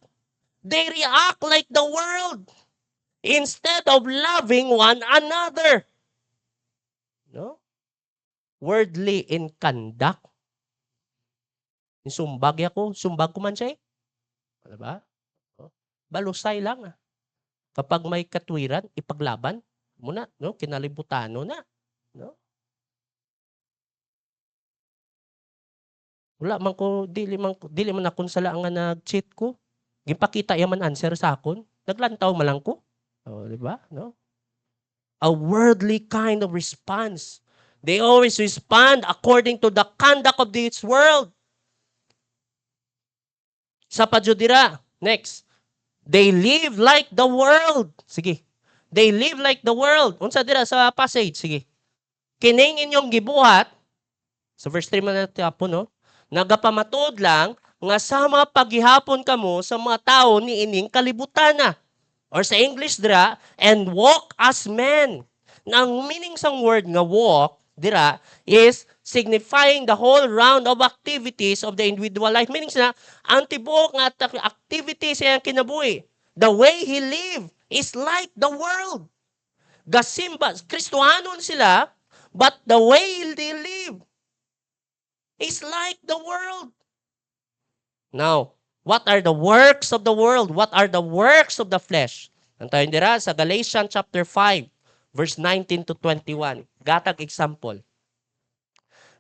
They react like the world instead of loving one another. No? Worldly in conduct. Sumbag ko man siya. Diba? Balusay lang. Kapag may katwiran, ipaglaban muna, no? Kinalibutano na, no? Wala man ko dili man akon sala nga nag-cheat ko. Gipakita yaman answer sa akon. Naglantaw man lang ko. Di ba? No? A worldly kind of response. They always respond according to the conduct of this world. Sa padyodira, next. They live like the world. Sige. They live like the world. Unsa dira sa passage? Sige. Kining inyong gibuhat, sa verse 3 man natin po, no? Nagapamatod lang, nga sama paghihapon kamo sa mga tao ni ining kalibutana. Or sa English dira, and walk as men. Ang meaning sang word nga walk, dira, is signifying the whole round of activities of the individual life. Meaning na, ang tibuok nga activities sa kinabuhi. The way he live is like the world. Gasimba, Kristohanon sila, but the way they live is like the world. Now, what are the works of the world? What are the works of the flesh? Antayin dira sa Galatians chapter 5, verse 19 to 21. Gatag example.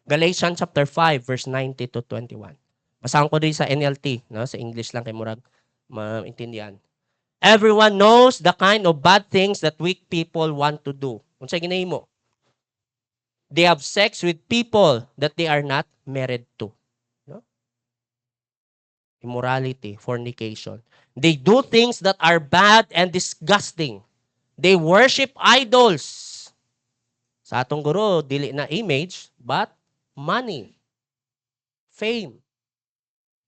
Galatians chapter 5, verse 19 to 21. Basahan ko din sa NLT, no? Sa English lang kay murag maintindihan. Everyone knows the kind of bad things that weak people want to do. Unsay ginahimo? They have sex with people that they are not married to. Immorality, fornication. They do things that are bad and disgusting. They worship idols. Sa atong guro, dili na image, but money, fame.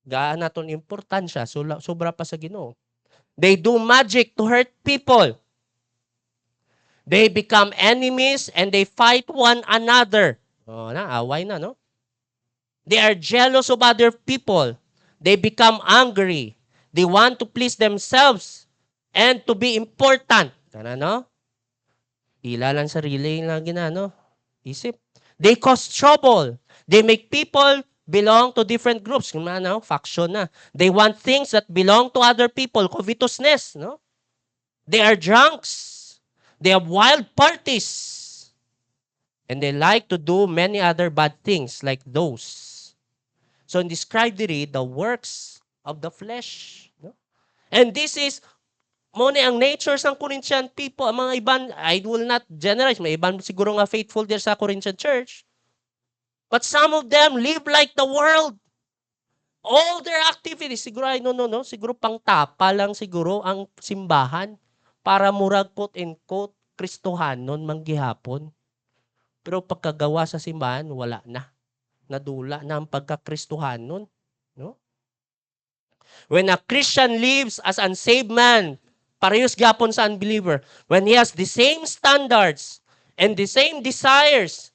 Gaan naton importansya, sobra pa sa Ginoo. They do magic to hurt people. They become enemies and they fight one another. Away na, no? They are jealous of other people. They become angry. They want to please themselves and to be important. Kana, no? Ilalan sarili na ginano. Isip. They cause trouble. They make people belong to different groups. Ano? Faction na. They want things that belong to other people. Covetousness, no? They are drunks. They have wild parties. And they like to do many other bad things like those. So, describe diri the works of the flesh. No? And this is, mo ni ang nature ng Corinthian people, ang mga iban, I will not generalize, may iban siguro nga faithful there sa Corinthian church. But some of them live like the world. All their activities, siguro, siguro pang tapa lang siguro ang simbahan para murag quote and quote, Kristohanon manggihapon. Pero pagkagawa sa simbahan, wala na. Nadula na ang pagkakristohanon. No? When a Christian lives as unsaved man, parehas gyapon sa unbeliever, when he has the same standards and the same desires,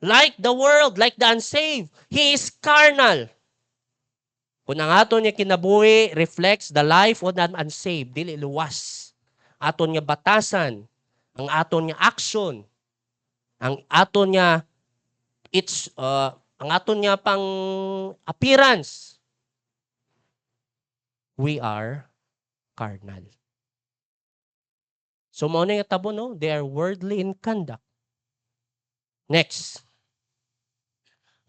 like the world, like the unsaved, he is carnal. Kung ang aton niya kinabuhi reflects the life of the unsaved, dili luwas. Aton niya batasan, ang aton niya action, ang aton niya ang aton niya pang appearance, we are carnal. So mao na yung tabo, no? They are worldly in conduct. Next.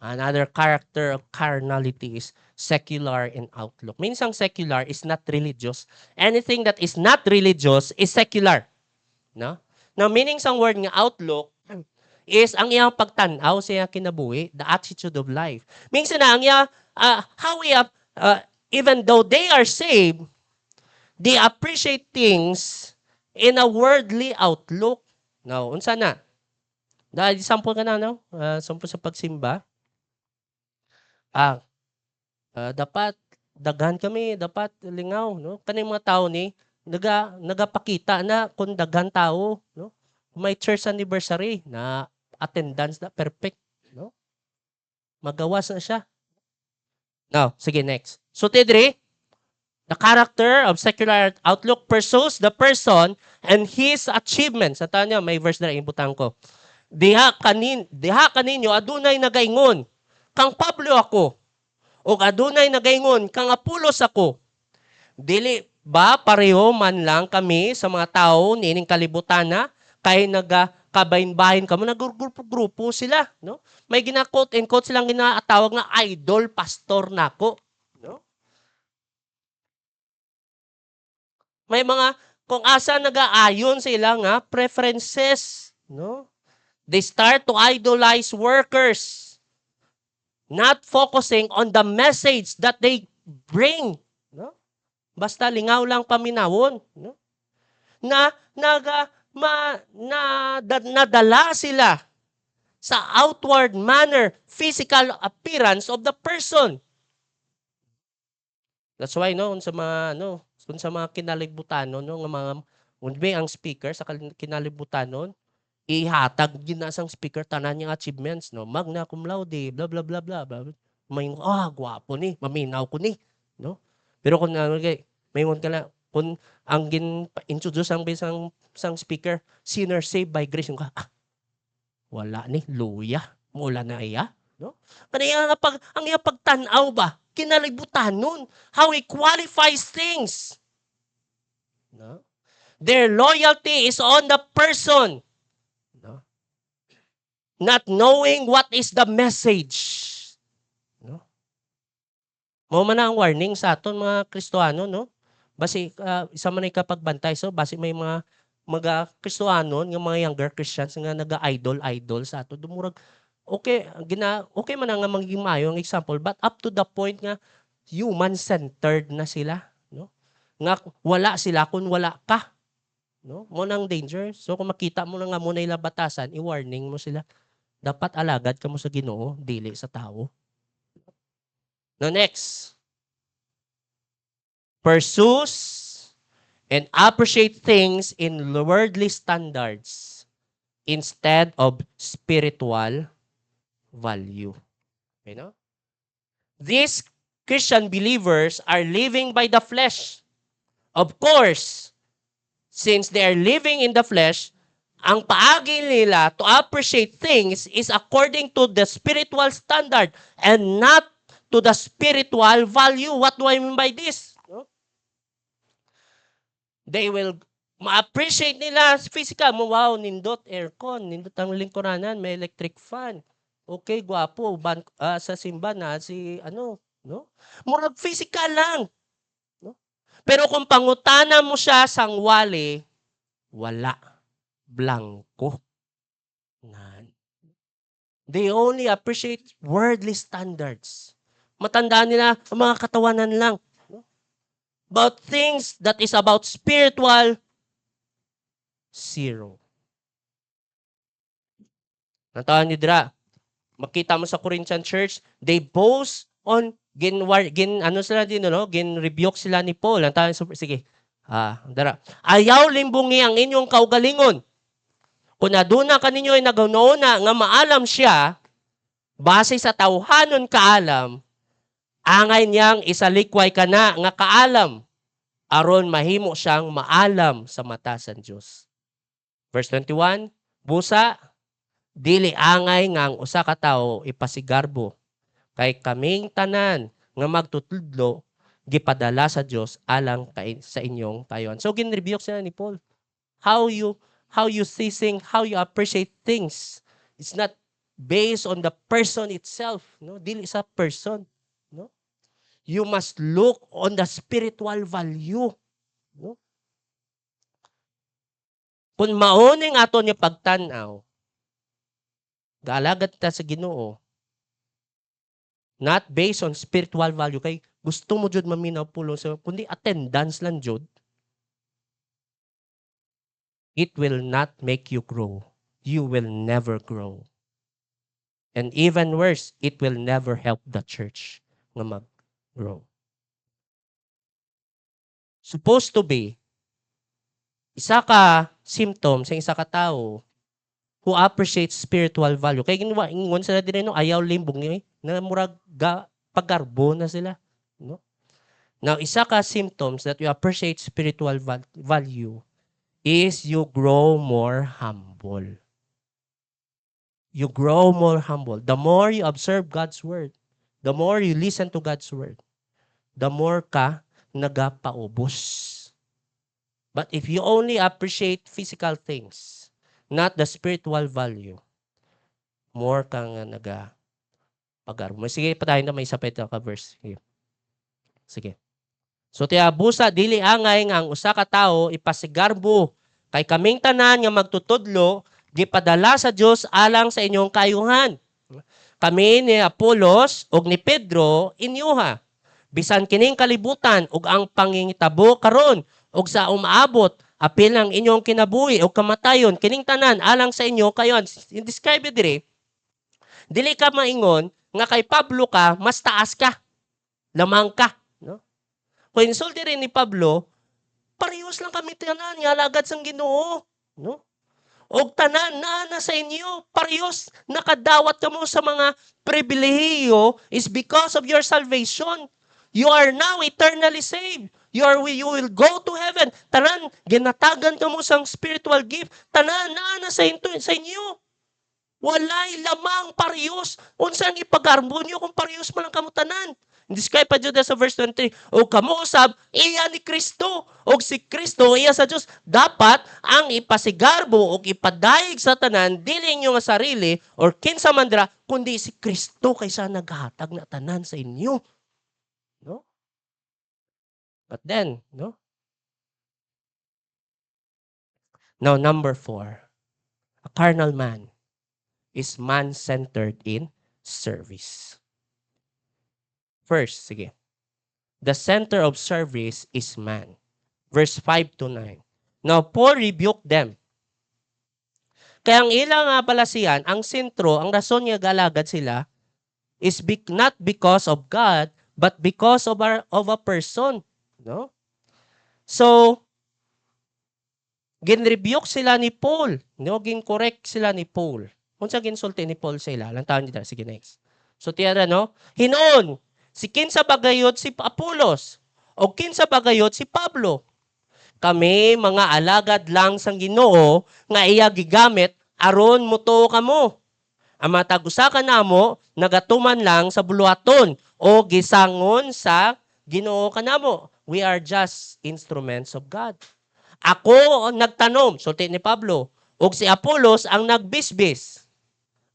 Another character of carnality is secular in outlook. Minsang secular is not religious. Anything that is not religious is secular. No? Now, meaning sang word nga outlook is ang iyang pagtanaw sa iyang kinabuhi, the attitude of life. Minsan na ang iyang, how we have, even though they are saved, they appreciate things in a worldly outlook. Now, unsa na? Dahil sample ka na, no? Sample sa pagsimba. Dapat daghan kami, dapat lingaw, no? Kaning mga tao ni nagapakita na kung daghan tao, no? May church anniversary na attendance na perfect, no? Magawas na siya. Now, sige next. So tidri, the character of secular outlook pursues the person and his achievements. Sa tanya, may verse na imbutang ko. Diha kaninyo adunay nagaingon kang Pablo ako o adunay nagaingon kang Apolos ako. Dili ba pareho man lang kami sa mga tao niining kalibutan na kay nagakabahin-bahin kamo, naggrupo-grupo sila, no? May gina-quote and quote silang ginatawag na idol pastor nako, no? May mga kung asa nagaayon sila nga preferences, no? They start to idolize workers, not focusing on the message that they bring, no? Basta lingaw lang paminawon, no? Nadala sila sa outward manner, physical appearance of the person. That's why, no, sa mga kinalibutanon, no, nga mga unbe ang speaker sa kinalibutanon, ihatag ginasang speaker tanan niyang achievements, no, magna cum laude, blah blah blah blah blah. May gwapo ni, maminaw ko ni, no. Pero kung mayingon ka lang, kung ang introduce ang isang speaker, sinner saved by grace, wala ni, luya, mula na iya, no? Kaya ang iyang pagtanaw ba, kinalibutanon, how he qualifies things, no? Their loyalty is on the person, no? Not knowing what is the message, no? Mao man ang warning sa aton mga Kristohano, no? Basi isa man ay kapagbantay, so basi may mga Kristohanon nga mga younger Christians nga naga-idol sa ato, dumurag okay man nga maging maayo ang example, but up to the point nga human-centered na sila, no? Nga wala sila kung wala ka, no? Mo nang danger. So kung makita mo na nga mo na ila batasan, i-warning mo sila. Dapat alagad ka mo sa Ginoo, dili sa tao. Now next, pursues and appreciate things in worldly standards instead of spiritual value. Okay, no? These Christian believers are living by the flesh. Of course, since they are living in the flesh, ang paagi nila to appreciate things is according to the spiritual standard and not to the spiritual value. What do I mean by this? No? They will ma-appreciate nila physical mo. Wow, nindot aircon, nindot ang lingkuranan, may electric fan. Okay, gwapo, sa simba na si no? Murag physical lang. No? Pero kung pangutana mo siya sang wali, wala. Blanco. They only appreciate worldly standards. Matandaan nila ang mga katawanan lang. No? About things that is about spiritual, zero. Natawan ni Dra. Makita mo sa Corinthian church, they boast on ano sila din no, rebuke sila ni Paul. Natawan sige. Dra. Ayaw limbungi ang inyong kaugalingon. Kung aduna kaninyo ay naganauna nga maalam siya, base sa tawhanon kaalam, angay niyang isalikway kana nga kaalam, aron mahimo siyang maalam sa mata sa Dios. Verse 21, busa, dili angay nga ang usa ka tawo ipasigarbo, kay kaming tanan nga magtutudlo, gipadala sa Dios alang sa inyong kayon. So ginrebuke sila ni Paul. How you see things, how you appreciate things. It's not based on the person itself, no? Dili sa person, no? You must look on the spiritual value, no? Kung maoning aton yung pagtanaw, gaalagad ta sa Ginoo, not based on spiritual value, kay gusto mo jud maminaw pulong sa kundi attendance lang jud, it will not make you grow. You will never grow. And even worse, it will never help the church nga mag-grow. Supposed to be, isa ka symptom sa isa ka tao who appreciates spiritual value. Kaya ingon sila din no, ayaw limbong ni na murag pagarbo na sila, no? Now, isa ka symptoms that you appreciate spiritual value is you grow more humble. You grow more humble. The more you observe God's word, the more you listen to God's word, the more ka nagapaubos. But if you only appreciate physical things, not the spiritual value, more kang nagapagarbo. Sige, patayin na may isa pa ito ka-verse. Sige. So, tiya, busa, dili angay nga ang usa ka tawo ipasigarbo, kay kaming tanan nga magtutudlo, gipadala sa Dios alang sa inyong kayuhan. Kami ni Apolos ug ni Pedro inyuha. Bisan kining kalibutan ug ang pangingitabo karon ug sa umaabot apil ang inyong kinabuhi ug kamatayon kining tanan alang sa inyo kayon. Describe dire. Dili ka maingon nga kay Pablo ka mas taas ka. Lamang ka, no? Kung insulti rin ni Pablo, parehas lang kami tanan nga alagad sang Ginoo, no? Og tanan na sa inyo, parehas nakadawat kamo sa mga pribilehiyo is because of your salvation. You are now eternally saved. You will go to heaven. Tanan, ginatagan kamo sang spiritual gift. Tanan na sa inyo. Walay lamang parehas. Unsang ipagarbo niyo kung parehas man lang kamo tanan. Describe pa Judas sa verse 23. O kamo usab, iya ni Kristo. O si Kristo, iya sa Diyos. Dapat ang ipasigarbo o ipadayeg sa tanan, dili inyo nga sarili or kinsa mandra, kundi si Kristo kaysa naghatag na tanan sa inyo. No? But then, no? Now, number 4. A carnal man is man-centered in service. First, sige. The center of service is man. Verse 5 to 9. Now, Paul rebuked them. Kaya ang ilang balasian, ang sentro, ang rason nga galagad sila, is not because of God, but because of a person. No? So, ginrebuke sila ni Paul. No? Gin-correct sila ni Paul. Kung sa ginsulti ni Paul sa ila, lang taon nila. Sige, next. So, tiyara, no? Hinoon, si kinsa bagayot si Apolos, o kinsa bagayot si Pablo. Kami mga alagad lang sang Ginoo nga iya gigamit aron muto kamo. Ang matagusa ka namo nagatuman lang sa buluhaton o gisangon sa Ginoo kanamo. We are just instruments of God. Ako ang nagtanom, sulti ni Pablo, ug si Apolos ang nagbisbis.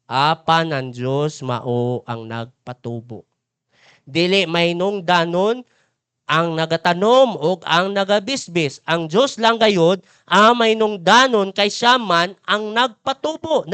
Apan ang Dios mao ang nagpatubo. Dili may nung danon ang nagatanom o ang nagabisbis. Ang Diyos lang gayod, may nung danon kay siya man ang nagapatubo.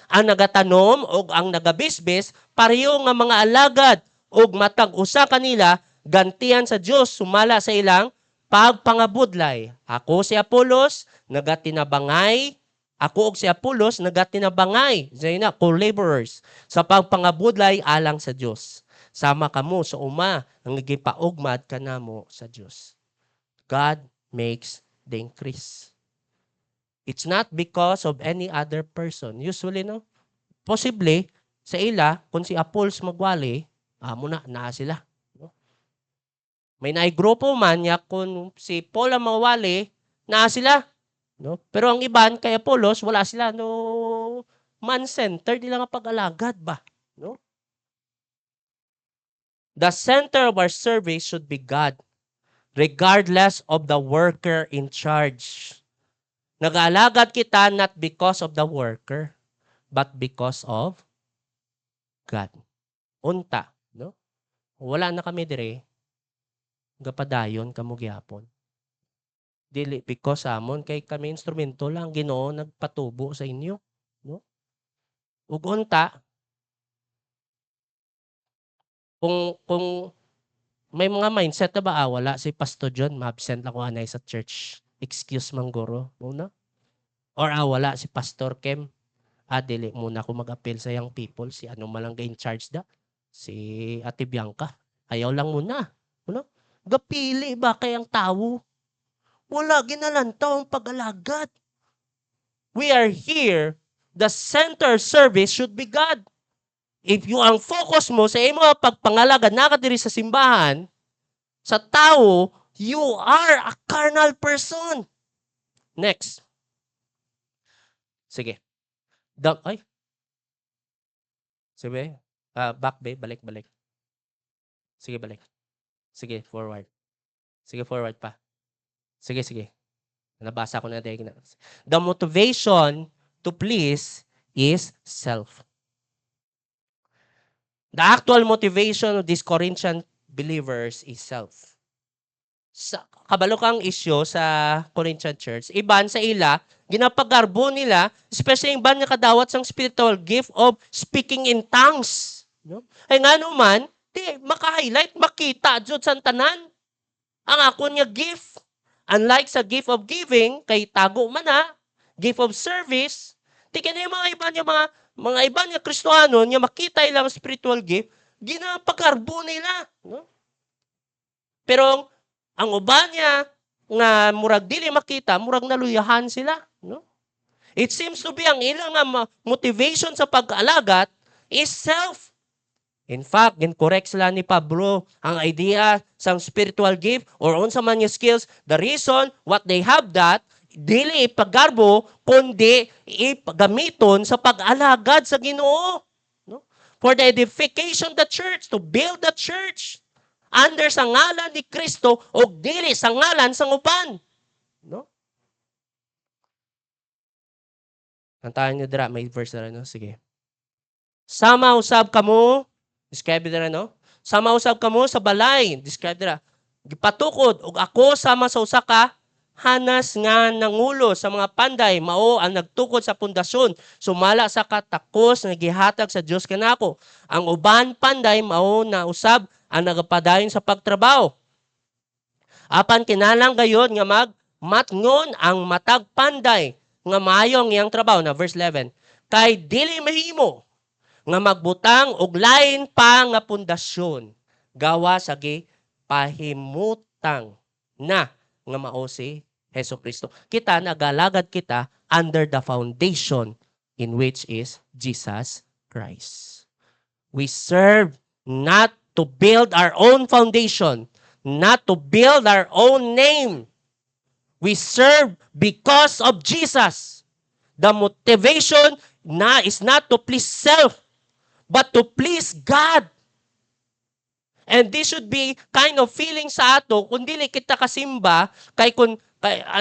Ang nagatanom o ang nagabisbis, pareho nga mga alagad o matag usa kanila, gantian sa Diyos sumala sa ilang pagpangabudlay. Ako si Apolos, nagatinabangay Ako og si Apolos nagatinabangay, say na co-laborers sa pagpangabudlay alang sa Dios. Sama kamo sa uma ang gipaugmad kanamo sa Dios. God makes the increase. It's not because of any other person. Usually, no? Posible, sa ila, kung si Apolos magwali, amo naa sila. No? May naigrupo man niya kung si Paul ang mawali, naa sila. No? Pero ang iban kay Apolos, wala sila. No, man-centered, di lang ang pag-alagad ba? No? The center of our service should be God, regardless of the worker in charge. Nag-alagad kita not because of the worker, but because of God. Unta, no? Wala na kami dire, gapadayon kamo gyapon. Dili because amon kay kami instrumento lang Ginoo nagpatubo sa inyo, no? Ug unta kung may mga mindset na ba wala si Pastor John ma-absent ako anay sa church. Excuse mangguro, muna. Or wala si Pastor Kem. Dili muna ako mag-appeal sa young people. Si ano malang in charge da? Si Ate Bianca. Ayaw lang muna. Ano? Gapili ba kayang tao? Wala ginalantaw ang pag-alagad. We are here. The center service should be God. If you ang focus mo sa imo pagpangalagad nakadiri sa simbahan, sa tao, you are a carnal person. Next. Sige. Ay. Sige. Back, be. Balik. Sige, balik. Sige, forward. Sige, forward pa. Sige. Nabasa ko na dahil. The motivation to please is self. The actual motivation of these Corinthian believers is self. Sa kabalo kang issue sa Corinthian church, iban sa ila, ginapagarbo nila, especially yung ban nga kadawat sang spiritual gift of speaking in tongues. No? Ay nga naman, di maka-highlight, makita jud sa tanan ang ako nga gift. Unlike sa gift of giving, kay tago man gift of service, di kaya yung mga iban yung mga iban nga Kristiyano nga makita ilang spiritual gift, ginapagarbo nila. No? Pero ang uban niya nga murag dili makita, murag naluyahan sila, no? It seems to be ang ilang motivation sa pag-alagat is self. In fact, correct sila ni Pablo ang idea sang spiritual gift or unsa man nga skills, the reason what they have that dili ipaggarbo kundi ipagamiton sa pag-alagad sa Ginoo, no? For the edification of the church, to build the church under sa ngalan ni Kristo o dili sa ngalan sang uban. No? Kantahan niyo dira, may verse na no? Sige. Sama usab kamo, describe dira no? Sama usab kamo sa balay, describe dira. Gipatukod og ako sama sa usa ka hanas nga nangulo sa mga panday mao ang nagtukod sa pundasyon sumala sa katakos nga gihatag sa Dios kanako. Ang uban panday mao na usab ang nagapadayon sa pagtrabaho. Apan kinalang gayon nga matngon ang matag panday nga maayo ang iyang trabaho na verse 11. Kay dili mahimo nga magbutang og lain pa nga pundasyon gawa sa pahimutang na nga mao si Hesukristo. Kita nagalagad kita under the foundation in which is Jesus Christ. We serve not to build our own foundation, not to build our own name. We serve because of Jesus. The motivation is not to please self, but to please God. And this should be kind of feeling sa ato, kung dili kita kasimba,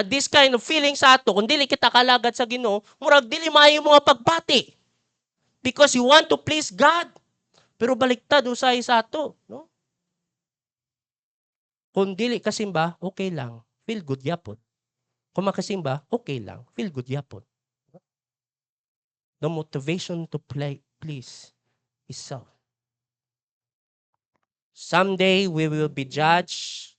this kind of feeling sa ato, kung dili kita kalagad sa Ginoo, murag dili maayo mga pagbati. Because you want to please God. Pero baliktad usay sa ato, no? Kung dili kasimba, okay lang. Feel good yapon. Kung makasimba, okay lang. Feel good yapon. The motivation to please is self. Someday we will be judged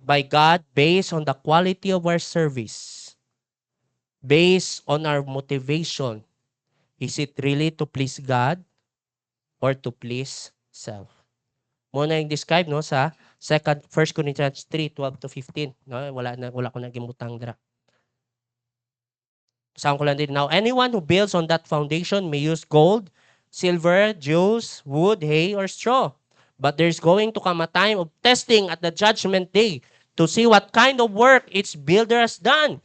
by God based on the quality of our service. based on our motivation. Is it really to please God or to please self? Muna yung describe no sa 1 Corinthians 3:12-15, no? Wala ko na gimutang dira. Saan ko lang din. Now, anyone who builds on that foundation may use gold, silver, jewels, wood, hay, or straw. But there's going to come a time of testing at the judgment day to see what kind of work each builder has done.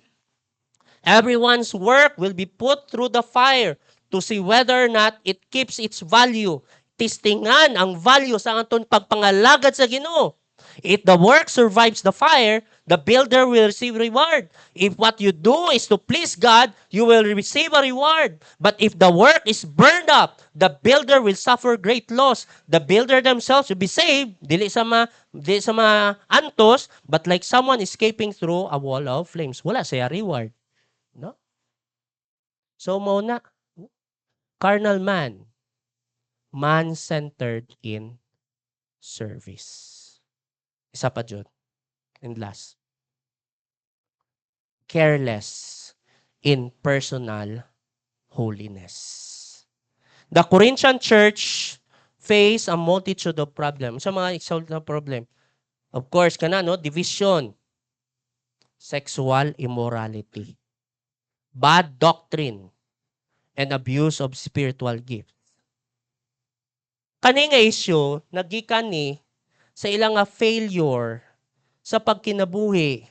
Everyone's work will be put through the fire to see whether or not it keeps its value. Testingan ang value sa aton pagpangalagad sa Ginoo. If the work survives the fire, the builder will receive reward. If what you do is to please God, you will receive a reward. But if the work is burned up, the builder will suffer great loss. The builder themselves will be saved, dili sa antos, but like someone escaping through a wall of flames. Wala siya reward. No? So, muna, carnal man, man-centered in service. Isa pa dyan. And last, careless in personal holiness. The Corinthian church faced a multitude of problems. Sa mga exalt na problem. Of course, division, sexual immorality, bad doctrine, and abuse of spiritual gifts. Kani nga issue, nagikan ni sa ilang failure sa pagkinabuhi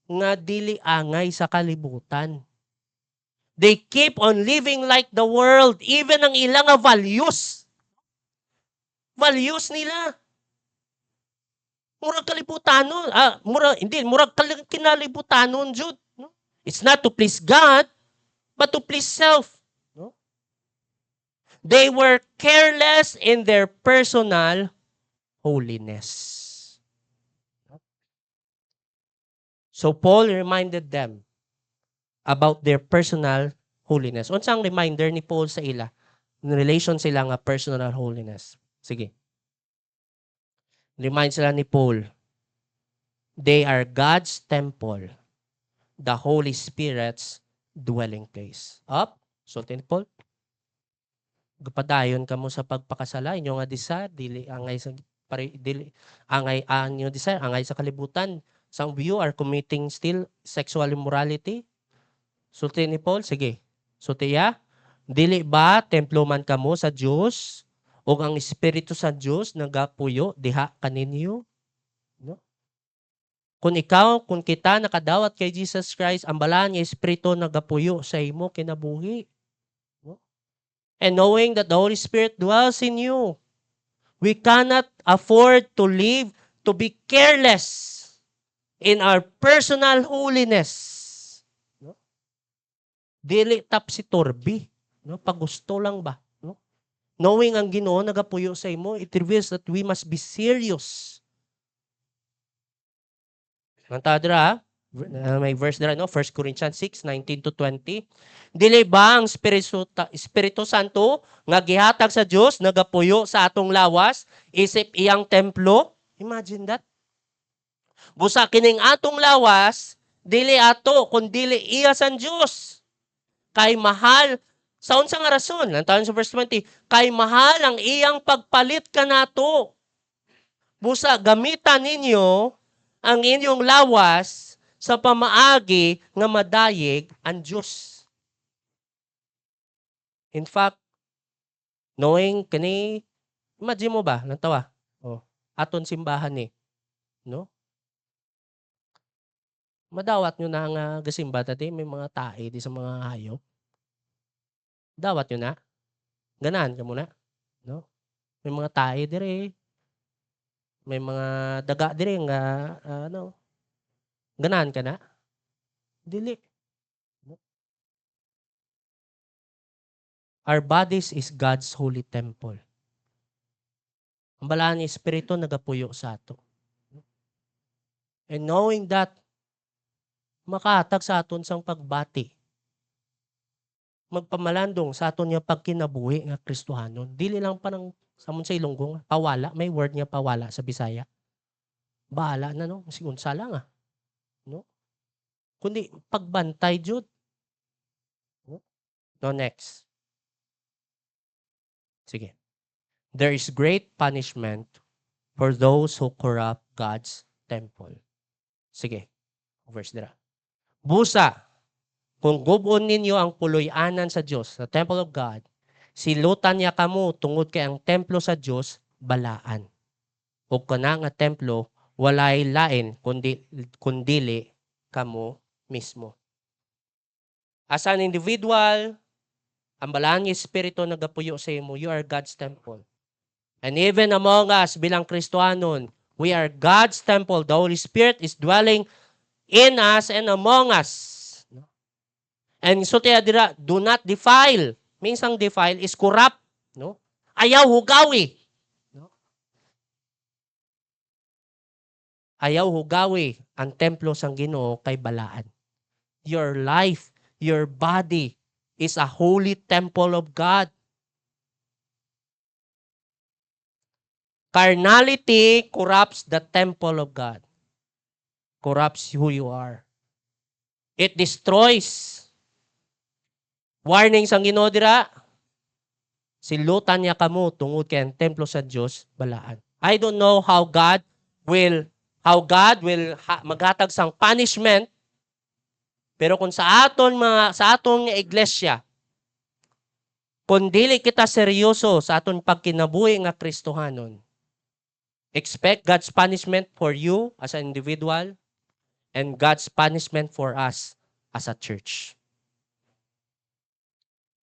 nga dili angay sa kalibutan. They keep on living like the world, even ang ilang values. Values nila. Murag kalibutanon. Murag kinalibutanon, Jude. No? It's not to please God, but to please self. No? They were careless in their personal holiness. So Paul reminded them about their personal holiness. Unsa ang reminder ni Paul sa ila in relation sila nga personal holiness? Sige. Remind sila ni Paul, they are God's temple, the Holy Spirit's dwelling place. Up? Sultan ni Paul. Gapadayon kamo sa pagpakasala inyo nga desire dili angay sa anyo desire angay sa kalibutan. Some of you are committing still sexual immorality. Sulti ni Paul, sige. Sultiya, dili ba templo man kamo sa Dios o ang Espiritu sa Dios nagapuyo diha kaninyo? No? Kung kita nakadawat kay Jesus Christ, ang balaan nga Espiritu nagapuyo sa imo kinabuhi. No? And knowing that the Holy Spirit dwells in you, we cannot afford to be careless in our personal holiness. No? Dili tapsi-turbi. No? Pagusto lang ba? No? Knowing ang Ginoo nagapuyo sa imo, it reveals that we must be serious. Nantadra, may verse dira, no? 1 Corinthians 6:19-20. Dili ba ang Espiritu Santo nga gihatag sa Dios nagapuyo sa atong lawas isip iyang templo? Imagine that. Busa kining atong lawas dili ato kundi iya sang Dios. Kay mahal sa unsa nga rason? Nantaon sa verse 20, kay mahal ang iyang pagpalit kanato. Busa gamitan ninyo ang inyong lawas sa pamaagi nga madayeg ang Dios. In fact, knowing kani, imagine mo ba, nantawa, aton simbahan ni, no? Madawat nyo na nga gasimba dati, may mga tae di sa mga hayop. Dawat nyo na. Ganahan ka muna. No? May mga tae dire. May mga daga dire nga, ganahan ka na. Dili. No? Our bodies is God's holy temple. Ang balaan ni Espiritu nagapuyo sa ato. And knowing that, makahatag sa aton sang pagbati. Magpamalandong sa aton nga pagkinabuhi nga Kristohanon. Dili lang pa ng samon sa Ilonggong, pawala, may word nga pawala sa Bisaya. Bahala na no, sigun sala nga. No? Kundi pagbantay jud, No, next. Sige. There is great punishment for those who corrupt God's temple. Sige. Verse dira. Busa, kung gubon ninyo ang puloy-anan sa Dios, sa temple of God, silutan niya kamo tungod kay ang templo sa Dios balaan. O kana nga templo walay lain kundili kamo mismo. As an individual, ang balaan nga espiritu nagapuyo sa imo, you are God's temple. And even among us bilang Kristohanon, we are God's temple. The Holy Spirit is dwelling in us and among us. And so dira, do not defile. Minsang defile is corrupt, no? Ayaw hugawi. No? Ayaw hugawi ang templo sang Ginoo kay balaan. Your life, your body is a holy temple of God. Carnality corrupts the temple of God. Corrupts who you are. It destroys. Warning sang Ginoo dira. Silutan niya kamo tungod kay ang templo sa Dios balaan. I don't know how God will maghatag sang punishment, pero kung sa aton nga iglesia, kung dili kita seryoso sa aton pagkinabuhi nga Kristohanon, expect God's punishment for you as an individual and God's punishment for us as a church.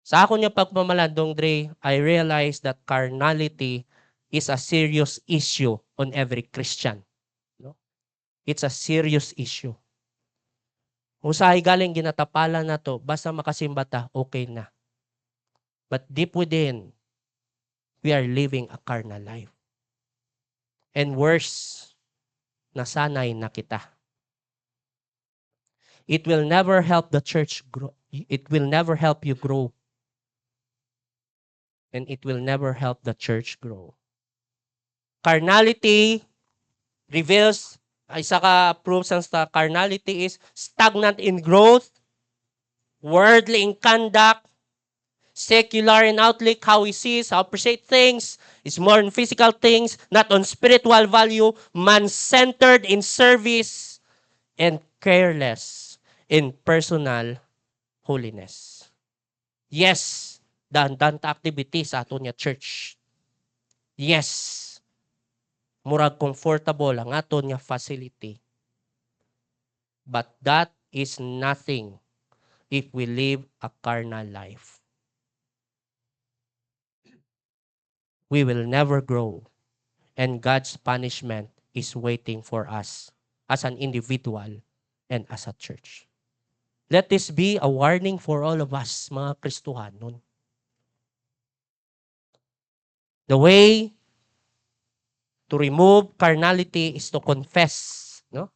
Sa akon nga pagmamalandong, Dre, I realize that carnality is a serious issue on every Christian. No? It's a serious issue. Usahay galing ginatapalan na to, basta makasimba ta, okay na. But deep within, we are living a carnal life. And worse, nasanay na kita. It will never help the church grow. It will never help you grow. And it will never help the church grow. Carnality reveals, isa ka proofs ng carnality is stagnant in growth, worldly in conduct, secular in outlook, how he sees, how appreciate things, is more on physical things, not on spiritual value, man-centered in service, and careless in personal holiness. Yes, dahan-dahan ta activity sa aton nga church. Yes, murag comfortable ang aton nga facility. But that is nothing if we live a carnal life. We will never grow, and God's punishment is waiting for us as an individual and as a church. Let this be a warning for all of us, mga Kristohanon. The way to remove carnality is to confess, no?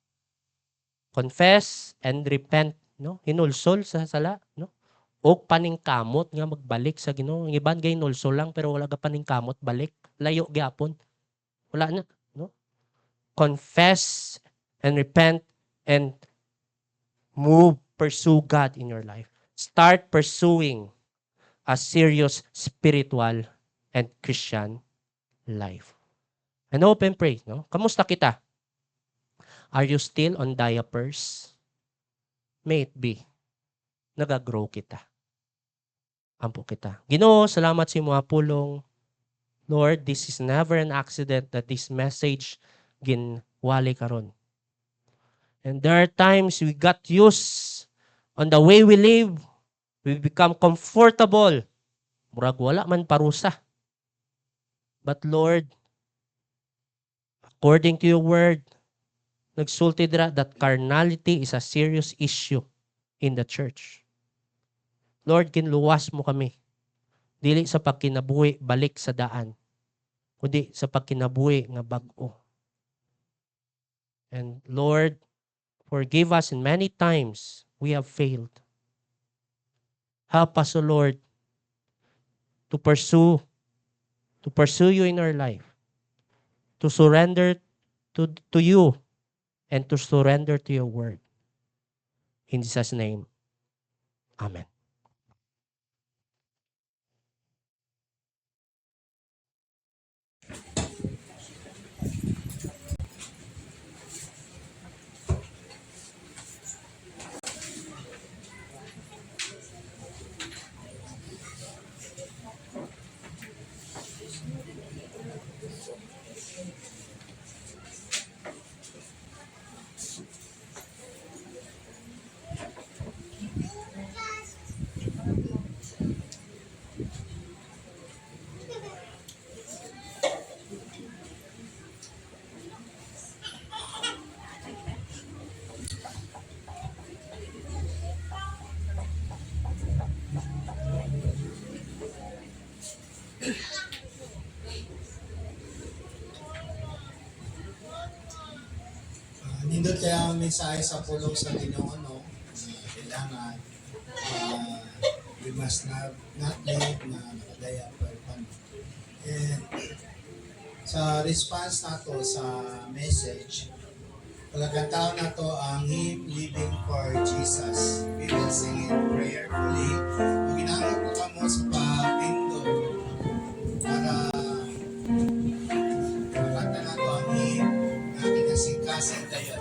Confess and repent, no? Hinulsol sa sala, no? O paningkamot nga magbalik sa Ginoo. Ang iban gay hinulsol lang pero wala ga paningkamot balik. Layo gyapon. Wala na, no? Confess and repent and pursue God in your life. Start pursuing a serious spiritual and Christian life. And hope and pray, no? Kamusta kita? Are you still on diapers? May it be. Nagagrow kita. Ampo kita. Ginoo, salamat sa mga pulong. Lord, this is never an accident that this message ginwali karon. And there are times we got used on the way we live. We become comfortable. Murag wala man parusa. But Lord, according to your word, nagsulti dira that carnality is a serious issue in the church. Lord, kinluwas mo kami. Dili sa pagkinabuhi balik sa daan, kundi sa pagkinabuhi nga bag-o. And Lord, forgive us in many times we have failed. Help us, O Lord, to pursue you in our life, to surrender to you, and to surrender to your word. In Jesus' name, Amen. mensahe sa pulong sa Ginoo, no? Kailangan we must not live na nakadaya per pan. And sa response nato sa message, pagkantaon na to ang hymn Living for Jesus. We will sing it prayerfully. Maginangod ko kamo sa pagpindot para makanta na to ang hymn na kinasingkasing kayo.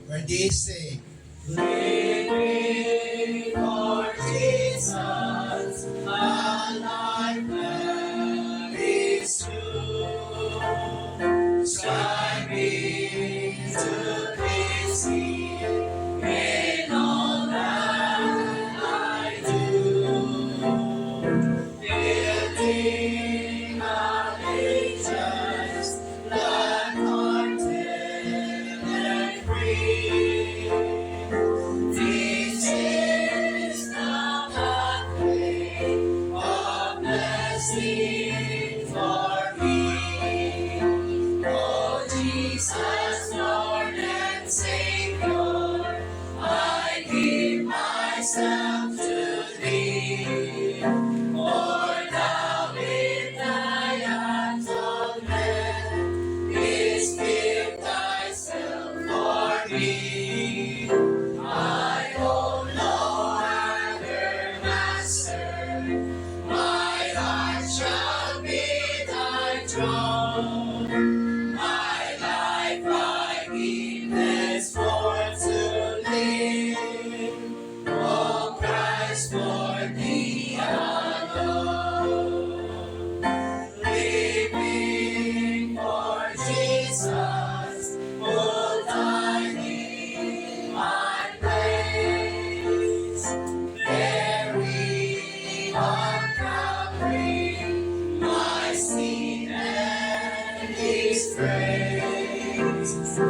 Where they say, Living for Jesus, a life that is true, striving to please Him in all that I do, building allegiance that content and free. This is the pathway of blessing for me. Oh Jesus, Lord and Savior, I give myself to Thee. For Thou in Thy atonement didst give Thyself for me. I own no other master. My heart shall be Thy throne. My life I give henceforth to live. Oh Christ, for Thee alone. Living for Jesus, full time in my place. Bearing on Calvary my sin and disgrace.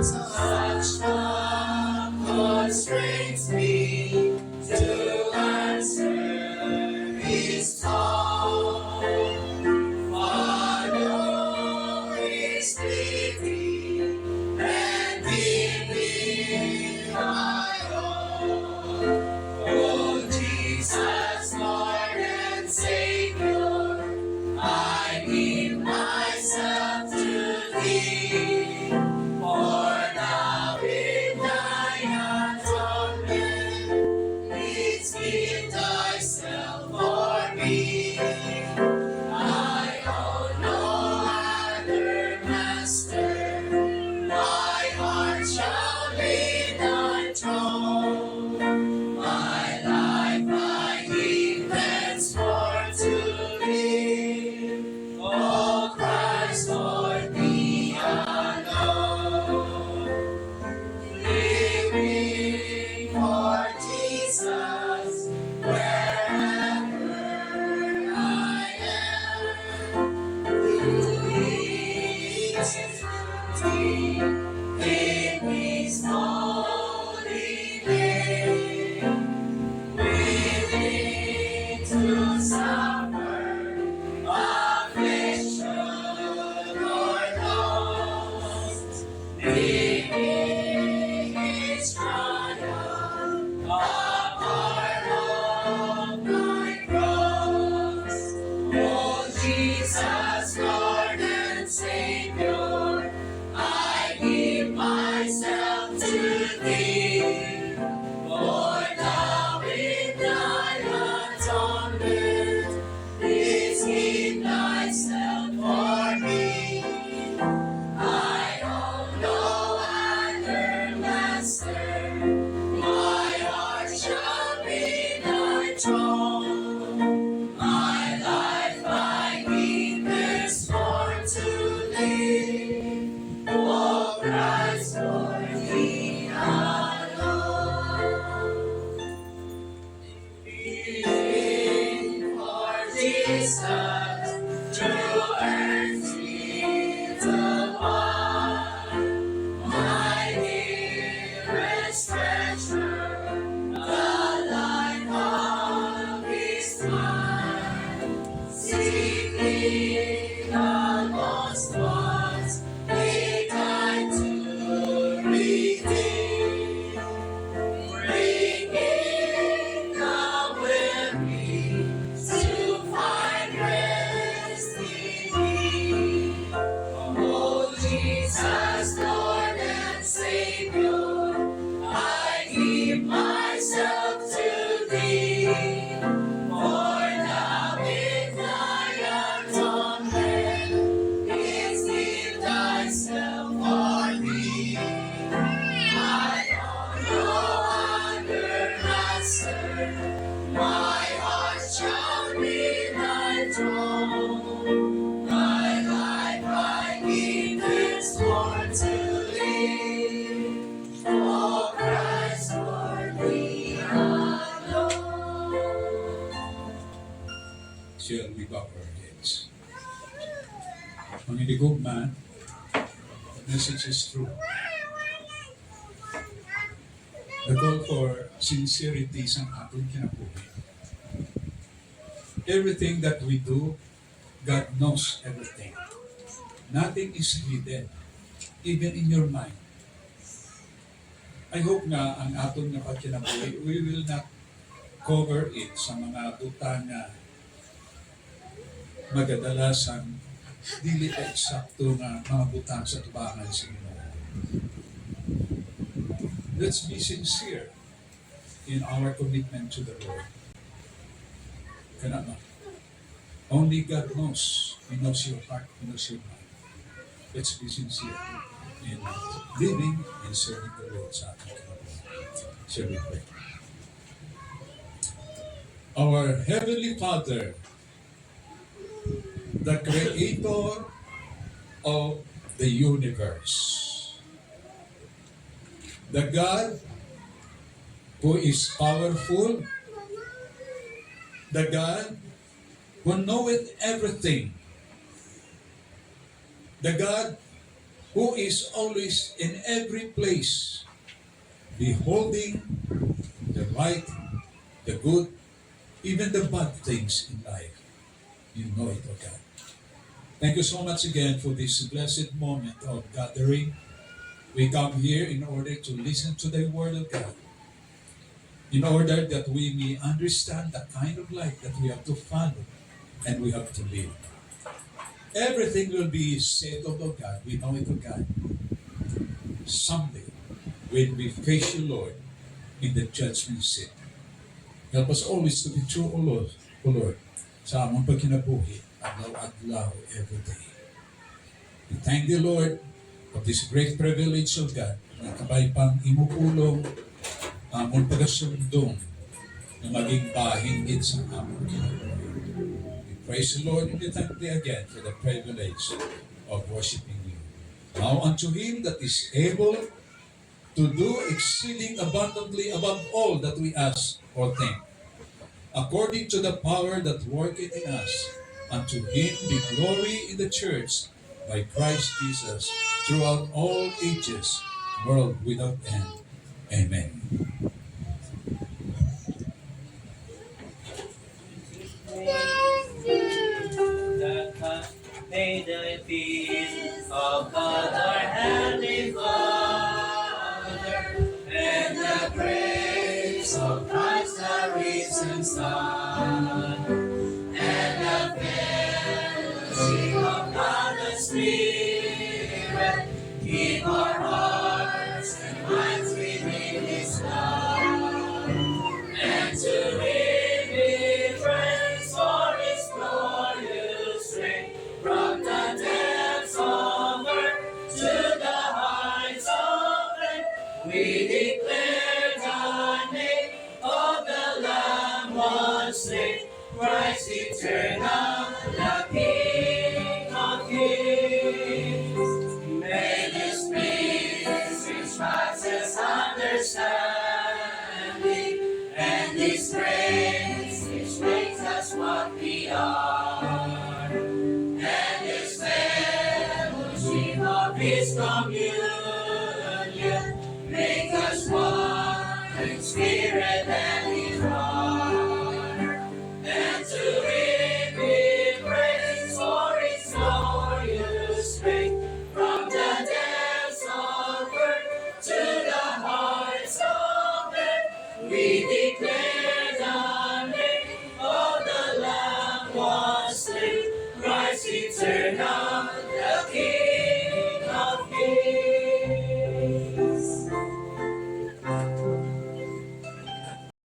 Such love constrains me to answer His call. Follow His leading and give Him my all. Oh Jesus, Lord and Savior, I give myself to Thee. For Thou in Thy atonement didst give Thyself for me. I own no other master. My heart shall be Thy throne. My life I give henceforth to Thee. Oh Christ, for Thee alone. Living for Jesus, wherever I am. Through His Thee in His holy name, willing to suffer affliction or loss, leaving His triumph apart of Thy cross. Oh Jesus, Lord and Savior, I give myself to Thee. For Thou in Thy atonement didst give Thyself for me. I own no other master. My heart shall be Thy throne. My life I give henceforth to Thee. Oh Christ, for Thee alone. Living for Jesus, true and sweet one. My dearest treasure, the life of His mind. Seek just once He died to redeem, bringing the weary to find rest in Thee. Oh, Jesus, Lord and Savior, I give myself to Thee. For now in Thy atonement, it's give Thyself for me. I own no other master, my heart shall be Thy throne. My life I give henceforth to Thee. Oh Christ, for Thee alone. Shall we bow our heads? Manginigugma, the message is true. The call for sincerity sa ating kinabuhi. Everything that we do, God knows everything. Nothing is hidden, even in your mind. I hope nga ang atong nga pagkinabuhi, we will not cover it sa mga butang nga magadalasan dili eksakto nga mga butang sa tubangan sa Ginoo. Let's be sincere in our commitment to the Lord. Kana ba? Only God knows. He knows your heart. He knows your mind. Let's be sincere in living and serving the Lord sa ating kinabuhi. Shall we pray? Our Heavenly Father, the Creator of the universe, the God who is powerful, the God who knoweth everything, the God who is always in every place, beholding the right, the good, even the bad things in life. You know it, O God. Thank you so much again for this blessed moment of gathering. We come here in order to listen to the Word of God, in order that we may understand the kind of life that we have to follow and we have to live. Everything will be settled, O God. We know it, O God. Someday, when we face you, Lord, in the judgment seat, help us always to be true, O Lord, sa among pagkinabuhi, adlaw-adlaw, every day. We thank the Lord for this great privilege of God na kabay pang imupulong among pagasundong na maging bahin din sa among kinabuhi. We praise the Lord and we thank Thee again for the privilege of worshiping You. Now unto Him that is able to do exceeding abundantly above all that we ask or think, according to the power that worketh in us, unto Him be glory in the church by Christ Jesus throughout all ages, world without end. Amen. May the peace of God our Heavenly Father and the grace of Christ the risen Son and the fellowship of God the Spirit keep our hearts and minds within His love, and to Him be praise for His glorious reign from the depths of earth to the heights of faith. We declare the name of the Lamb was slain, Christ eternal, the King of kings. May this peace which passes understanding, and this grace which makes us what we are, and this fellowship of His communion